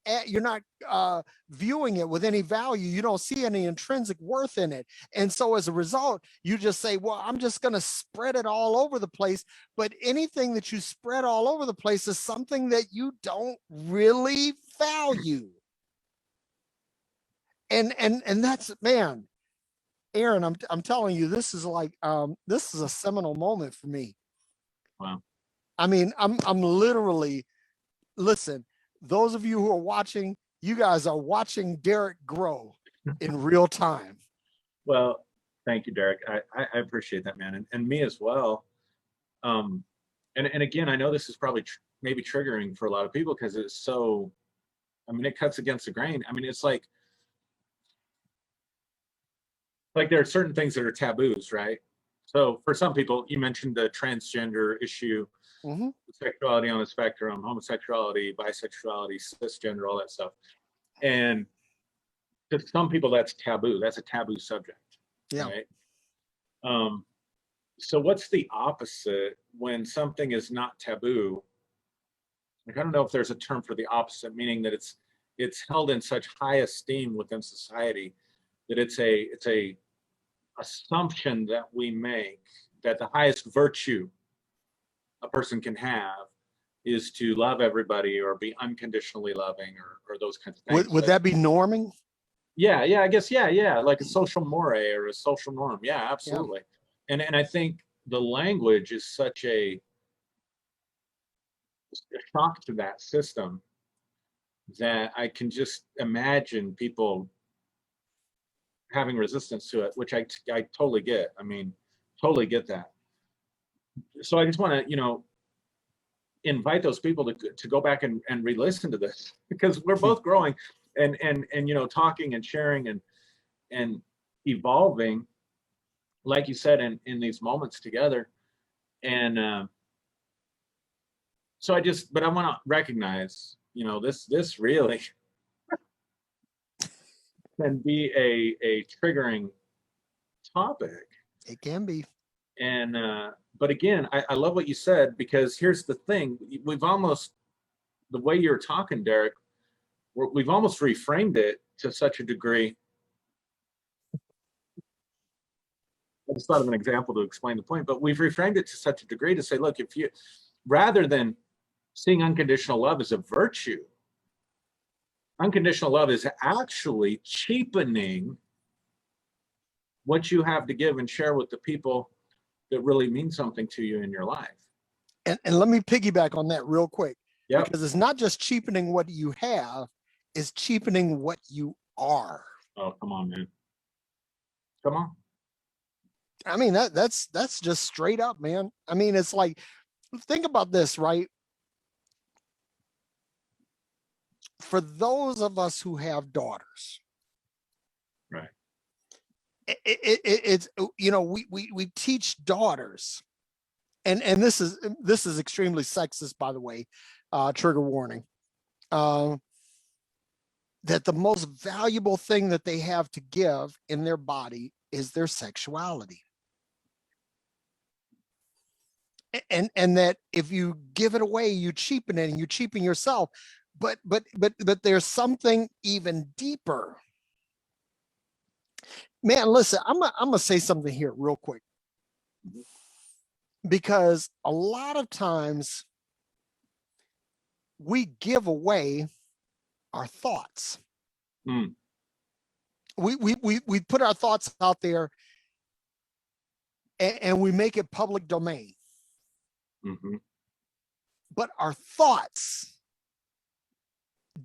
viewing it with any value. You don't see any intrinsic worth in it. And so as a result, you just say, well, I'm just going to spread it all over the place. But anything that you spread all over the place is something that you don't really value. And that's, man, Aaron, I'm telling you, this is like, this is a seminal moment for me. Wow. I mean, I'm literally, listen, those of you who are watching, you guys are watching Derrick grow in real time. Well, thank you, Derrick. I appreciate that, man. And me as well. And again, I know this is probably maybe triggering for a lot of people because it's so, I mean, it cuts against the grain. I mean, it's like there are certain things that are taboos, right? So for some people, you mentioned the transgender issue, sexuality on the spectrum, homosexuality, bisexuality, cisgender, all that stuff. And to some people, that's taboo. That's a taboo subject, right? So what's the opposite when something is not taboo? Like, I don't know if there's a term for the opposite, meaning that it's held in such high esteem within society that it's a assumption that we make that the highest virtue a person can have is to love everybody or be unconditionally loving or those kinds of things. Would that be norming? Yeah, I guess, yeah, like a social moray or a social norm. Yeah, absolutely. Yeah. And I think the language is such a shock to that system that I can just imagine people having resistance to it, which I totally get. I mean, totally get that. So I just want to, invite those people to go back and re-listen to this because we're both growing and talking and sharing and evolving, like you said, in these moments together. And so but I want to recognize, this really can be a triggering topic. It can be. And but again, I love what you said, because here's the thing: the way you're talking, Derrick, we've almost reframed it to such a degree. I just thought of an example to explain the point, but we've reframed it to such a degree to say, look, if you, rather than seeing unconditional love as a virtue, unconditional love is actually cheapening what you have to give and share with the people that really mean something to you in your life. And let me piggyback on that real quick. Yep. Because it's not just cheapening what you have, it's cheapening what you are. Oh, come on, man. Come on. I mean, that's just straight up, man. I mean, it's like, think about this, right? For those of us who have daughters, right, it's we teach daughters, and this is extremely sexist, by the way, trigger warning, that the most valuable thing that they have to give in their body is their sexuality. And that if you give it away, you cheapen it and you cheapen yourself. But there's something even deeper. Man, listen, I'm gonna say something here real quick, because a lot of times we give away our thoughts. We put our thoughts out there and we make it public domain. But our thoughts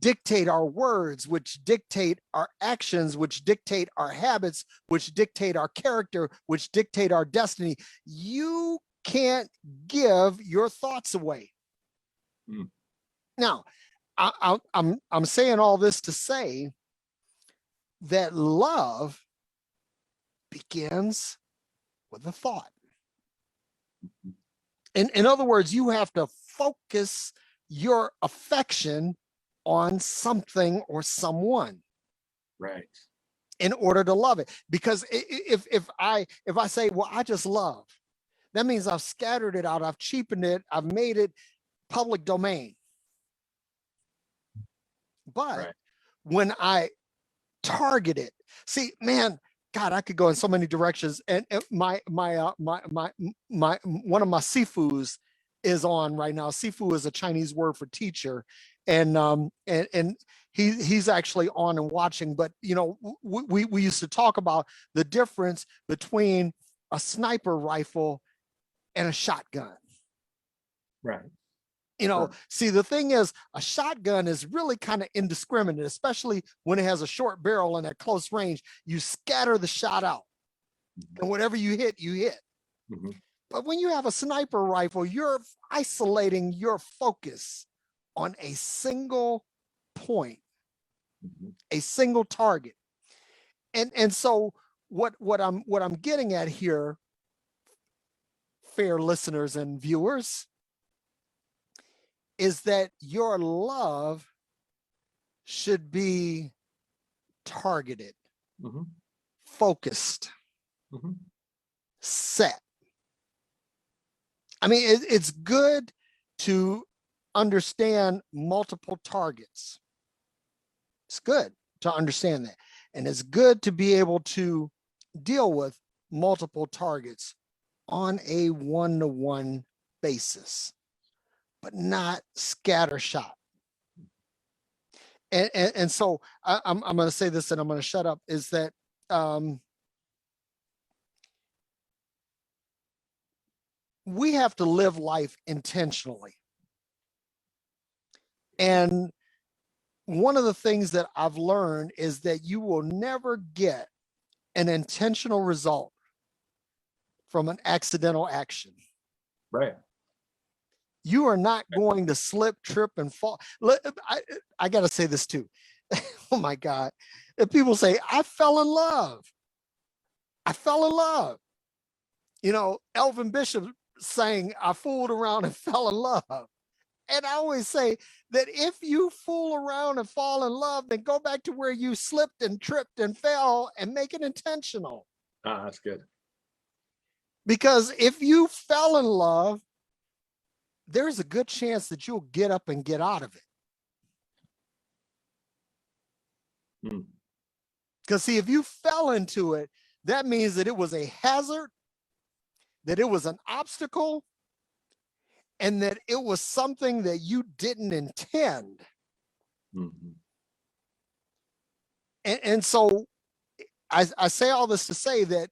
dictate our words, which dictate our actions, which dictate our habits, which dictate our character, which dictate our destiny. You can't give your thoughts away. Mm. Now, I'm saying all this to say that love begins with a thought. In other words, you have to focus your affection on something or someone, Right, in order to love it. Because if I say, well, I just love, that means I've scattered it out, I've cheapened it, I've made it public domain. But right. when I target it, see, man, God, I could go in so many directions. And my one of my sifus is on right now. Sifu is a Chinese word for teacher, and he's actually on and watching. But you know, we used to talk about the difference between a sniper rifle and a shotgun. Right. You know, Sure. see, the thing is, a shotgun is really kind of indiscriminate, especially when it has a short barrel and at close range. You scatter the shot out, and whatever you hit, you hit. Mm-hmm. But when you have a sniper rifle, you're isolating your focus on a single point, Mm-hmm. a single target. And so what I'm getting at here, fair listeners and viewers, is that your love should be targeted, Mm-hmm. focused, Mm-hmm. set. I mean, it's good to understand multiple targets. It's good to understand that. And it's good to be able to deal with multiple targets on a one-to-one basis, but not scattershot. And so I'm going to say this and I'm going to shut up, is that we have to live life intentionally. And one of the things that I've learned is that you will never get an intentional result from an accidental action. Right. You are not going to slip, trip, and fall. I got to say this too. Oh my God. If people say, I fell in love. I fell in love. You know, Elvin Bishop saying, I fooled around and fell in love. And I always say that if you fool around and fall in love, then go back to where you slipped and tripped and fell and make it intentional. Ah, that's good. Because if you fell in love, there's a good chance that you'll get up and get out of it. Because see, if you fell into it, that means that it was a hazard, that it was an obstacle, and that it was something that you didn't intend. Mm-hmm. And so I say all this to say that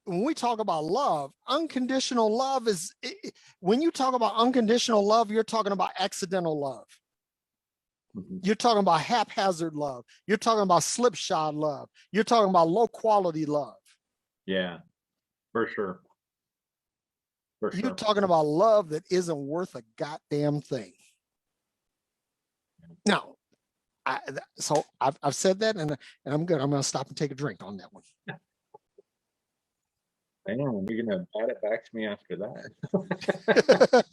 when we talk about love, unconditional love is, when you talk about unconditional love, you're talking about accidental love. Mm-hmm. You're talking about haphazard love. You're talking about slipshod love. You're talking about low quality love. Yeah, for sure. For You're sure. talking about love that isn't worth a goddamn thing. Now, I've said that, and I'm good. I'm going to stop and take a drink on that one. Man, you're gonna bat it back to me after that.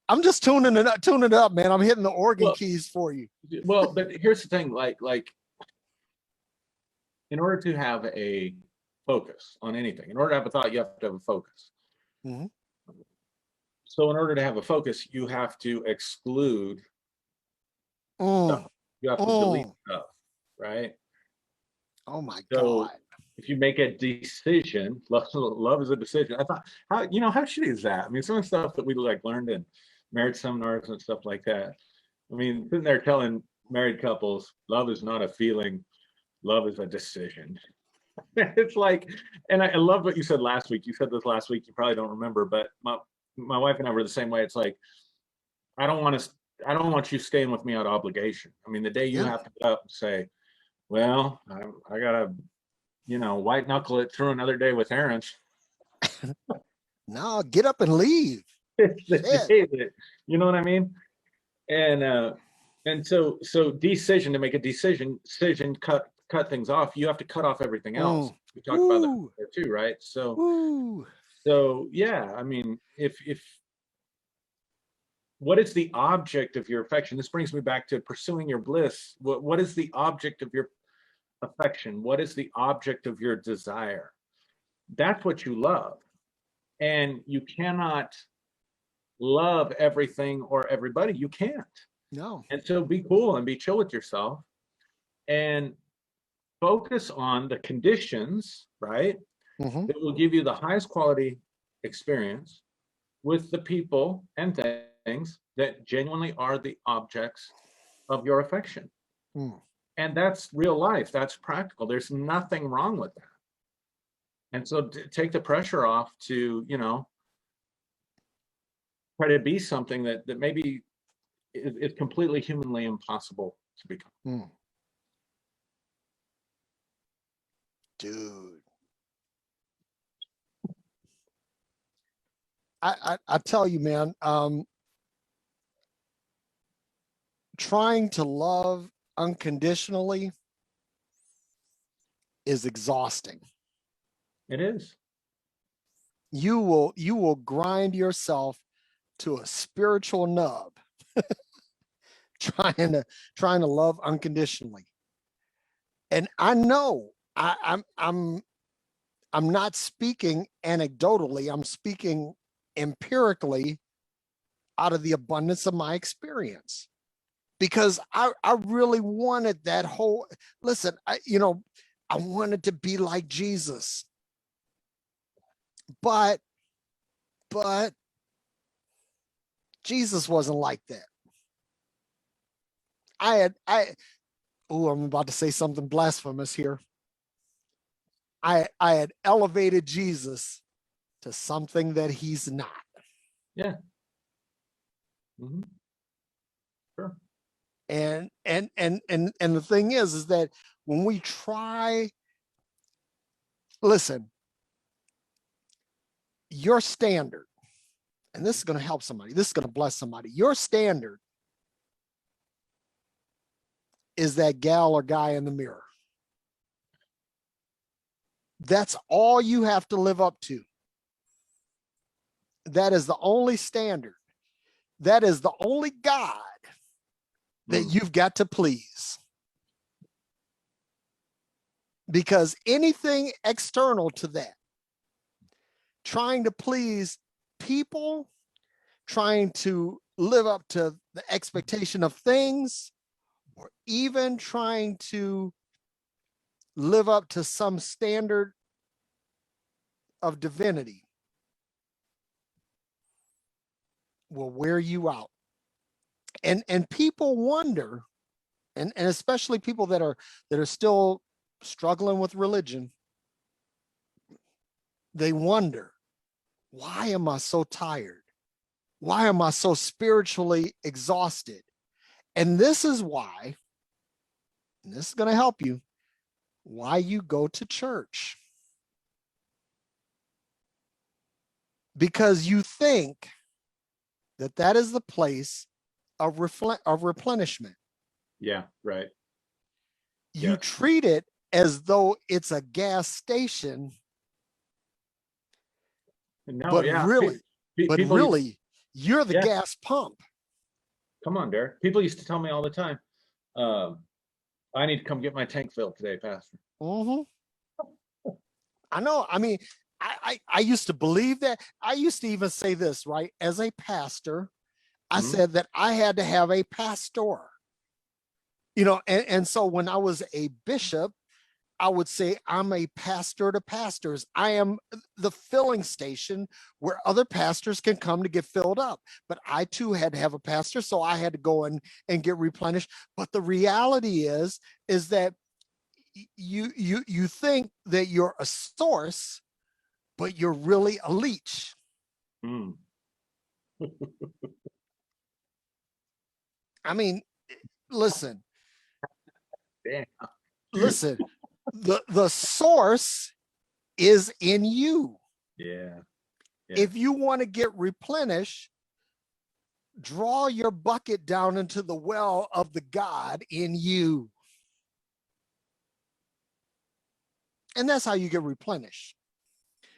I'm just tuning it up, man. I'm hitting the organ keys for you. Well, but here's the thing: like, in order to have a focus on anything, in order to have a thought, you have to have a focus. Mm-hmm. So, in order to have a focus, you have to exclude stuff. You have to delete stuff, right? Oh my So, God. if you make a decision, love is a decision. I thought, how shitty is that? I mean, some of the stuff that we learned in marriage seminars and stuff like that. I mean, sitting there telling married couples, love is not a feeling, love is a decision. It's like, and I love what you said last week. You said this last week. You probably don't remember, but my wife and I were the same way. It's like, I don't want to I don't want you staying with me out of obligation. I mean, the day you Yeah. have to get up and say, well, I gotta, white knuckle it through another day with Aaron. No, get up and leave. It's the Shit. day that, you know what I mean? And so to make a decision, cut things off, you have to cut off everything else. We talked about Woo. that too, right? So Woo. yeah, I mean, if what is the object of your affection? This brings me back to pursuing your bliss. What is the object of your affection? What is the object of your desire? That's what you love. And you cannot love everything or everybody. You can't. No. And so be cool and be chill with yourself and focus on the conditions, right? Mm-hmm. That will give you the highest quality experience with the people and things that genuinely are the objects of your affection. Mm. And that's real life. That's practical. There's nothing wrong with that. And so take the pressure off to, try to be something that maybe is completely humanly impossible to become. Mm. Dude. I tell you, man, trying to love unconditionally is exhausting. It is. You will grind yourself to a spiritual nub trying to love unconditionally. And I know I'm not speaking anecdotally, I'm speaking empirically out of the abundance of my experience. Because I really wanted that whole, listen, I wanted to be like Jesus. But Jesus wasn't like that. I'm about to say something blasphemous here. I had elevated Jesus to something that he's not. Yeah. Mm-hmm. Sure. And the thing is that when we try, listen, your standard, and this is going to help somebody, this is going to bless somebody. Your standard is that gal or guy in the mirror. That's all you have to live up to. That is the only standard. That is the only God that you've got to please. Because anything external to that, trying to please people, trying to live up to the expectation of things, or even trying to live up to some standard of divinity will wear you out. And people wonder, and especially people that are still struggling with religion, they wonder, why am I so tired? Why am I so spiritually exhausted? And this is why, and this is going to help you, why you go to church. Because you think that is the place of replenishment. Yeah, right. You Yes. treat it as though it's a gas station, No, but yeah. really, People you're the gas pump. come on, Derrick. People used to tell me all the time, I need to come get my tank filled today, Pastor. Mm-hmm. I know. I mean, I used to believe that. I used to even say this, right? As a pastor, I said that I had to have a pastor. And so when I was a bishop, I would say I'm a pastor to pastors. I am the filling station where other pastors can come to get filled up. But I too had to have a pastor, so I had to go and get replenished. But the reality is that you think that you're a source, but you're really a leech. I mean, listen, Damn. listen, the source is in you. Yeah. Yeah. If you want to get replenished, draw your bucket down into the well of the God in you. And that's how you get replenished.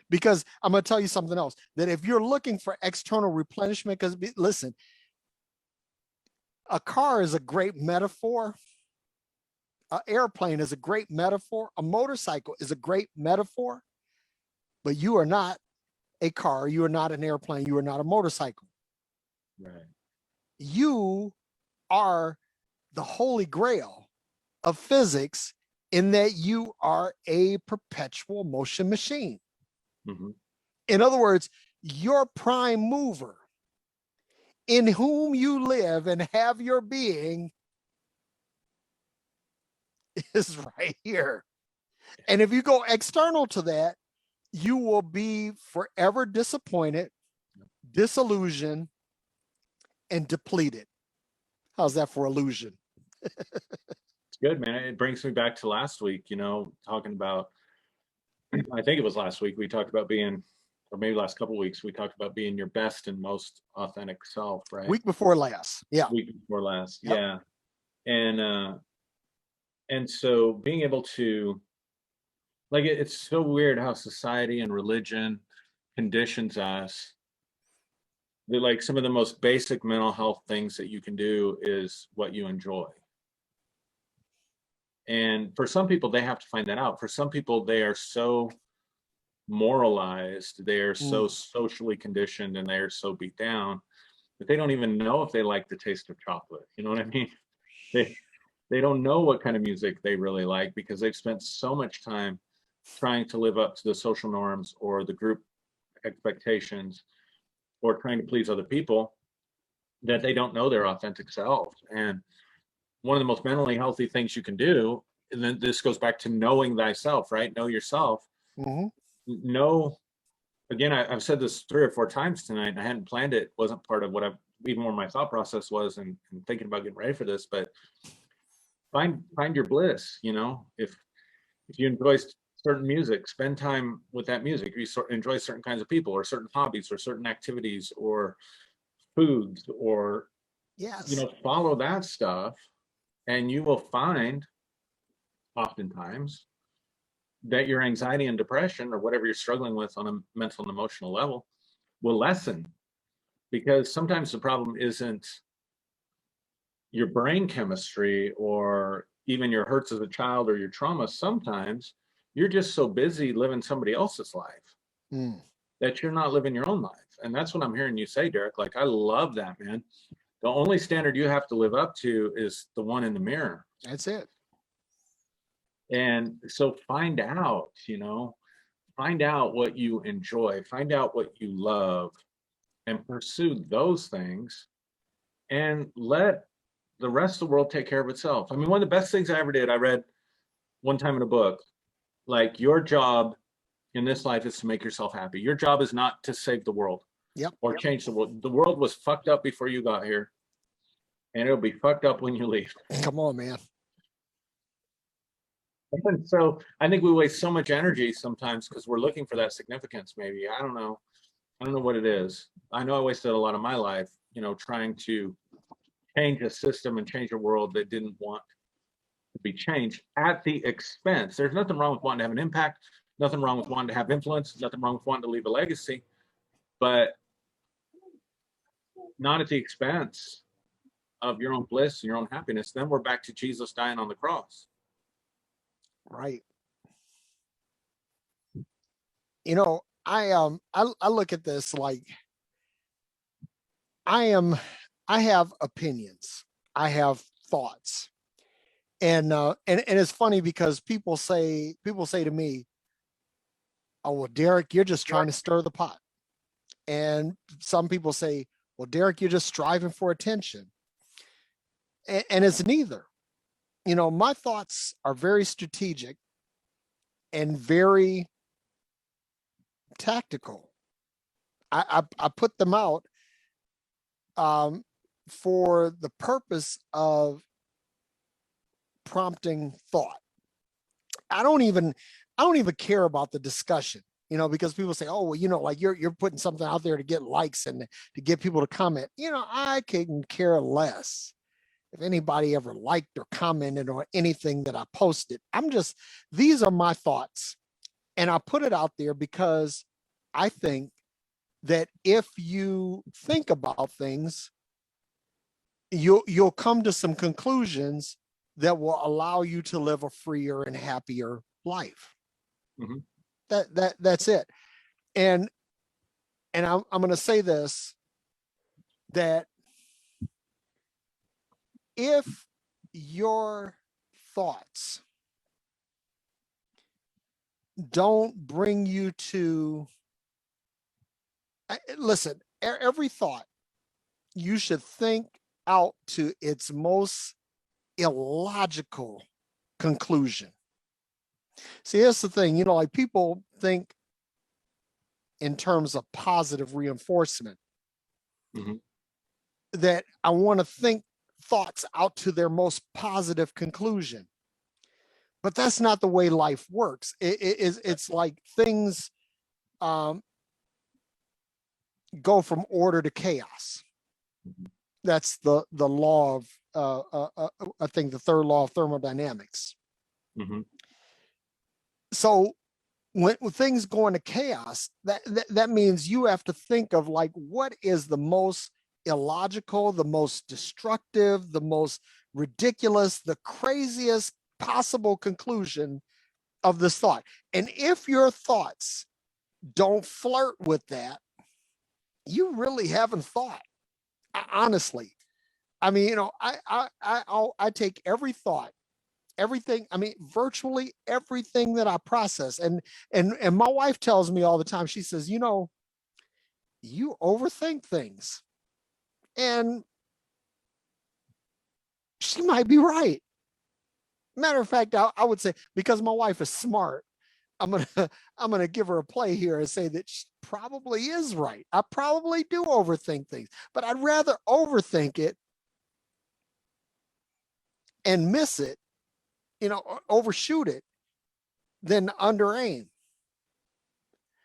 Because I'm going to tell you something else, that if you're looking for external replenishment, because listen, a car is a great metaphor. An airplane is a great metaphor. A motorcycle is a great metaphor, but you are not a car. You are not an airplane. You are not a motorcycle. Right. You are the holy grail of physics in that you are a perpetual motion machine. Mm-hmm. In other words, your prime mover in whom you live and have your being is right here. And if you go external to that, you will be forever disappointed, disillusioned, and depleted. How's that for illusion? It's good, man. It brings me back to last week, talking about, I think it was last week, we talked about being, or maybe last couple of weeks, we talked about being your best and most authentic self, right? Week before last. Yeah. Week before last. Yep. Yeah. And so being able to, like, it's so weird how society and religion conditions us. That, like, some of the most basic mental health things that you can do is what you enjoy. And for some people, they have to find that out. For some people, they are so moralized, they are so socially conditioned, and they are so beat down that they don't even know if they like the taste of chocolate. You know what I mean? They don't know what kind of music they really like because they've spent so much time trying to live up to the social norms or the group expectations or trying to please other people that they don't know their authentic selves. And one of the most mentally healthy things you can do, and then this goes back to knowing thyself, right? Know yourself. Mm-hmm. Know, again, I've said this 3 or 4 times tonight, and I hadn't planned it, wasn't part of what I've, even more my thought process was and thinking about getting ready for this, but find your bliss. If you enjoy certain music, spend time with that music. If you enjoy certain kinds of people or certain hobbies or certain activities or foods or, Yes. follow that stuff, and you will find oftentimes that your anxiety and depression or whatever you're struggling with on a mental and emotional level will lessen, because sometimes the problem isn't your brain chemistry or even your hurts as a child or your trauma. Sometimes you're just so busy living somebody else's life that you're not living your own life. And that's what I'm hearing you say, Derrick. Like, I love that, man. The only standard you have to live up to is the one in the mirror. That's it. And so find out what you enjoy, find out what you love, and pursue those things, and let the rest of the world take care of itself. I mean, one of the best things I ever did, I read one time in a book, like, your job in this life is to make yourself happy. Your job is not to save the world. Yep. Or change the world. The world was fucked up before you got here, and it'll be fucked up when you leave. Come on, man. And so I think we waste so much energy sometimes because we're looking for that significance. Maybe, I don't know what it is. I know I wasted a lot of my life, trying to change a system and change a world that didn't want to be changed at the expense. There's nothing wrong with wanting to have an impact, nothing wrong with wanting to have influence, nothing wrong with wanting to leave a legacy, but not at the expense of your own bliss and your own happiness. Then we're back to Jesus dying on the cross. Right. I look at this like I have opinions. I have thoughts. And it's funny because people say to me, "Oh, well, Derrick, you're just trying to stir the pot." And some people say, "Well, Derrick, you're just striving for attention." And it's neither. My thoughts are very strategic and very tactical. I put them out for the purpose of prompting thought. I don't even care about the discussion, because people say, oh, well, like you're putting something out there to get likes and to get people to comment. I can care less if anybody ever liked or commented on anything that I posted. These are my thoughts. And I put it out there because I think that if you think about things, you'll come to some conclusions that will allow you to live a freer and happier life. Mm-hmm. That's it. And I'm going to say this, that if your thoughts don't bring you to, listen, every thought you should think out to its most illogical conclusion. See, that's the thing, like people think in terms of positive reinforcement. Mm-hmm. That I want to think thoughts out to their most positive conclusion. But that's not the way life works. It's like things go from order to chaos. That's the law of, I think, the third law of thermodynamics. Mm-hmm. So when things go into chaos, that means you have to think of like, what is the most illogical, the most destructive, the most ridiculous, the craziest possible conclusion of this thought. And if your thoughts don't flirt with that, you really haven't thought. Honestly, I mean, I take every thought, everything, I mean, virtually everything that I process. And my wife tells me all the time, she says, you overthink things. And she might be right. Matter of fact, I would say, because my wife is smart, I'm gonna give her a play here and say that she probably is right. I probably do overthink things, but I'd rather overthink it and miss it, overshoot it, than under aim.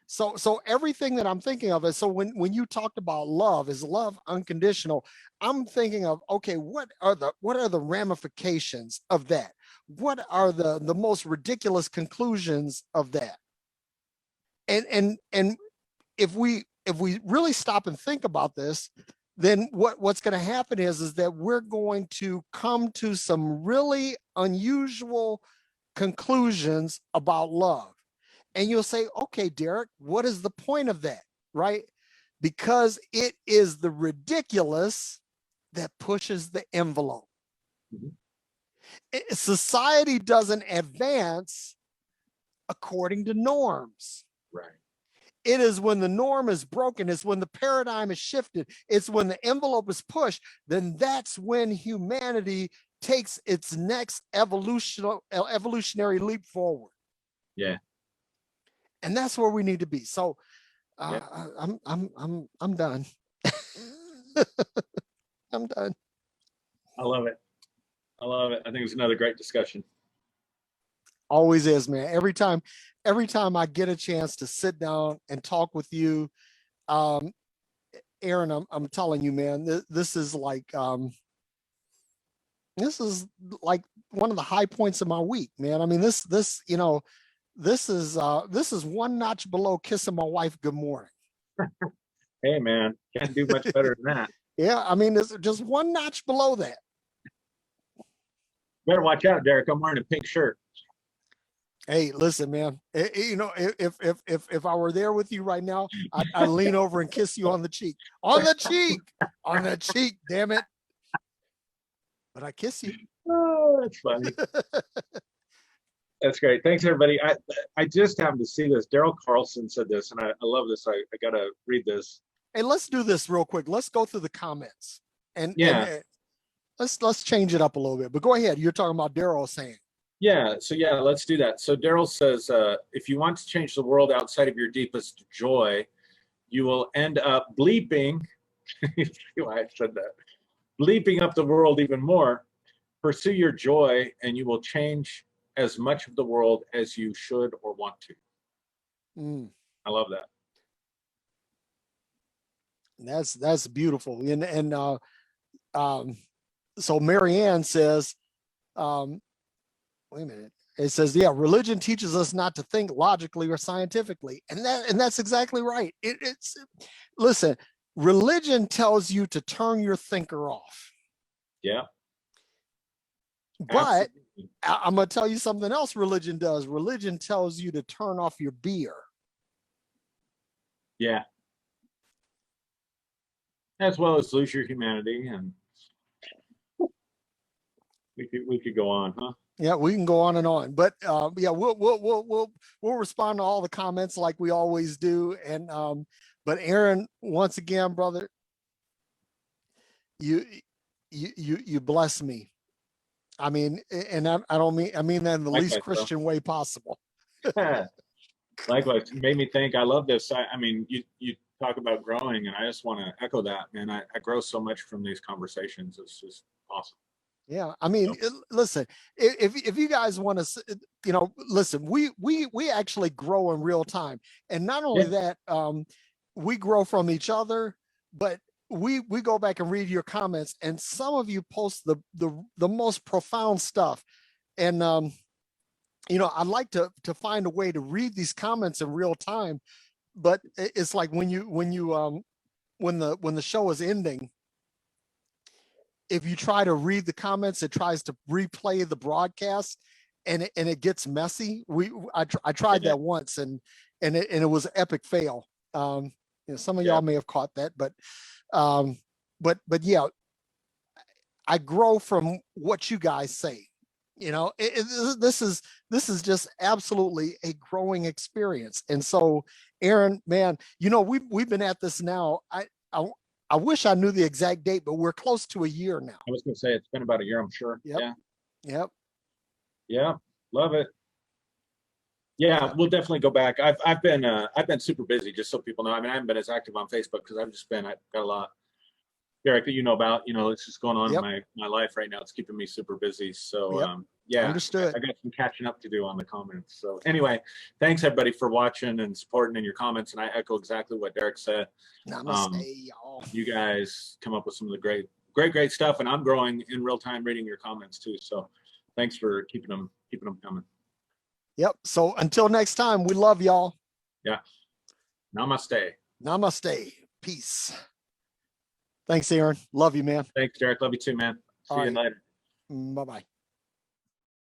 So everything that I'm thinking of is, so when you talked about love, is love unconditional? I'm thinking of, okay, what are the ramifications of that? What are the most ridiculous conclusions of that? And if we really stop and think about this, then what's going to happen is that we're going to come to some really unusual conclusions about love. And you'll say, okay, Derrick, what is the point of that? Right? Because it is the ridiculous that pushes the envelope. Mm-hmm. Society doesn't advance according to norms. Right. It is when the norm is broken, it's when the paradigm is shifted, it's when the envelope is pushed, then that's when humanity takes its next evolutionary leap forward. Yeah. And that's where we need to be. So yeah. I'm done. I'm done. I love it. I think it's another great discussion. Always is, man. Every time I get a chance to sit down and talk with you, Aaron, I'm telling you, man, this is like one of the high points of my week, man. I mean, this is one notch below kissing my wife good morning. Hey, man, can't do much better than that. Yeah, I mean, it's just one notch below that. Better watch out, Derrick. I'm wearing a pink shirt. Hey, listen, man. If I were there with you right now, I'd lean over and kiss you on the cheek. On the cheek, damn it. But I kiss you. Oh, that's funny. That's great. Thanks, everybody. I just happened to see this. Daryl Carlson said this, and I love this. I got to read this. Hey, let's do this real quick. Let's go through the comments. And let's change it up a little bit. But go ahead. You're talking about Daryl saying. Yeah. So yeah, let's do that. So Daryl says, if you want to change the world outside of your deepest joy, you will end up bleeping. See why I said that. leaping up the world even more. Pursue your joy and you will change as much of the world as you should or want to. I love that. That's beautiful. And so Marianne says, wait a minute. It says, yeah, religion teaches us not to think logically or scientifically. And that's exactly right. Listen, religion tells you to turn your thinker off. Yeah. But I'm going to tell you something else religion does. Religion tells you to turn off your beer. Yeah. As well as lose your humanity, and we could go on, huh? Yeah, we can go on, but yeah, we'll respond to all the comments like we always do. And but Aaron, once again, brother, you bless me. I mean, and I mean that in the least Christian way possible. Likewise, made me think. I love this. I mean, you talk about growing, and I just want to echo that, man. I grow so much from these conversations. It's just awesome. Yeah, I mean, listen, if you guys want to, listen, we actually grow in real time, and not only that, we grow from each other, but we go back and read your comments, and some of you post the most profound stuff, and I'd like to find a way to read these comments in real time, but it's like when the show is ending, if you try to read the comments, it tries to replay the broadcast, and it gets messy. I tried that once, and it was an epic fail. Some of y'all may have caught that, but yeah, I grow from what you guys say. This is just absolutely a growing experience. And so, Aaron, man, we've been at this now. I wish I knew the exact date, but we're close to a year now. I was going to say it's been about a year, I'm sure. Yep. Yeah. Yep. Yeah. Love it. Yeah, we'll definitely go back. I've been super busy, just so people know. I mean, I haven't been as active on Facebook because I've got a lot, Derrick, that you know about. It's just going on in my life right now. It's keeping me super busy. So yeah, understood. I got some catching up to do on the comments. So anyway, thanks everybody for watching and supporting in your comments. And I echo exactly what Derrick said. Namaste, y'all. You guys come up with some of the great stuff, and I'm growing in real time reading your comments too. So thanks for keeping them coming. Yep. So until next time, we love y'all. Yeah. Namaste. Namaste. Peace. Thanks, Aaron. Love you, man. Thanks, Derrick. Love you too, man. See you later. Bye-bye.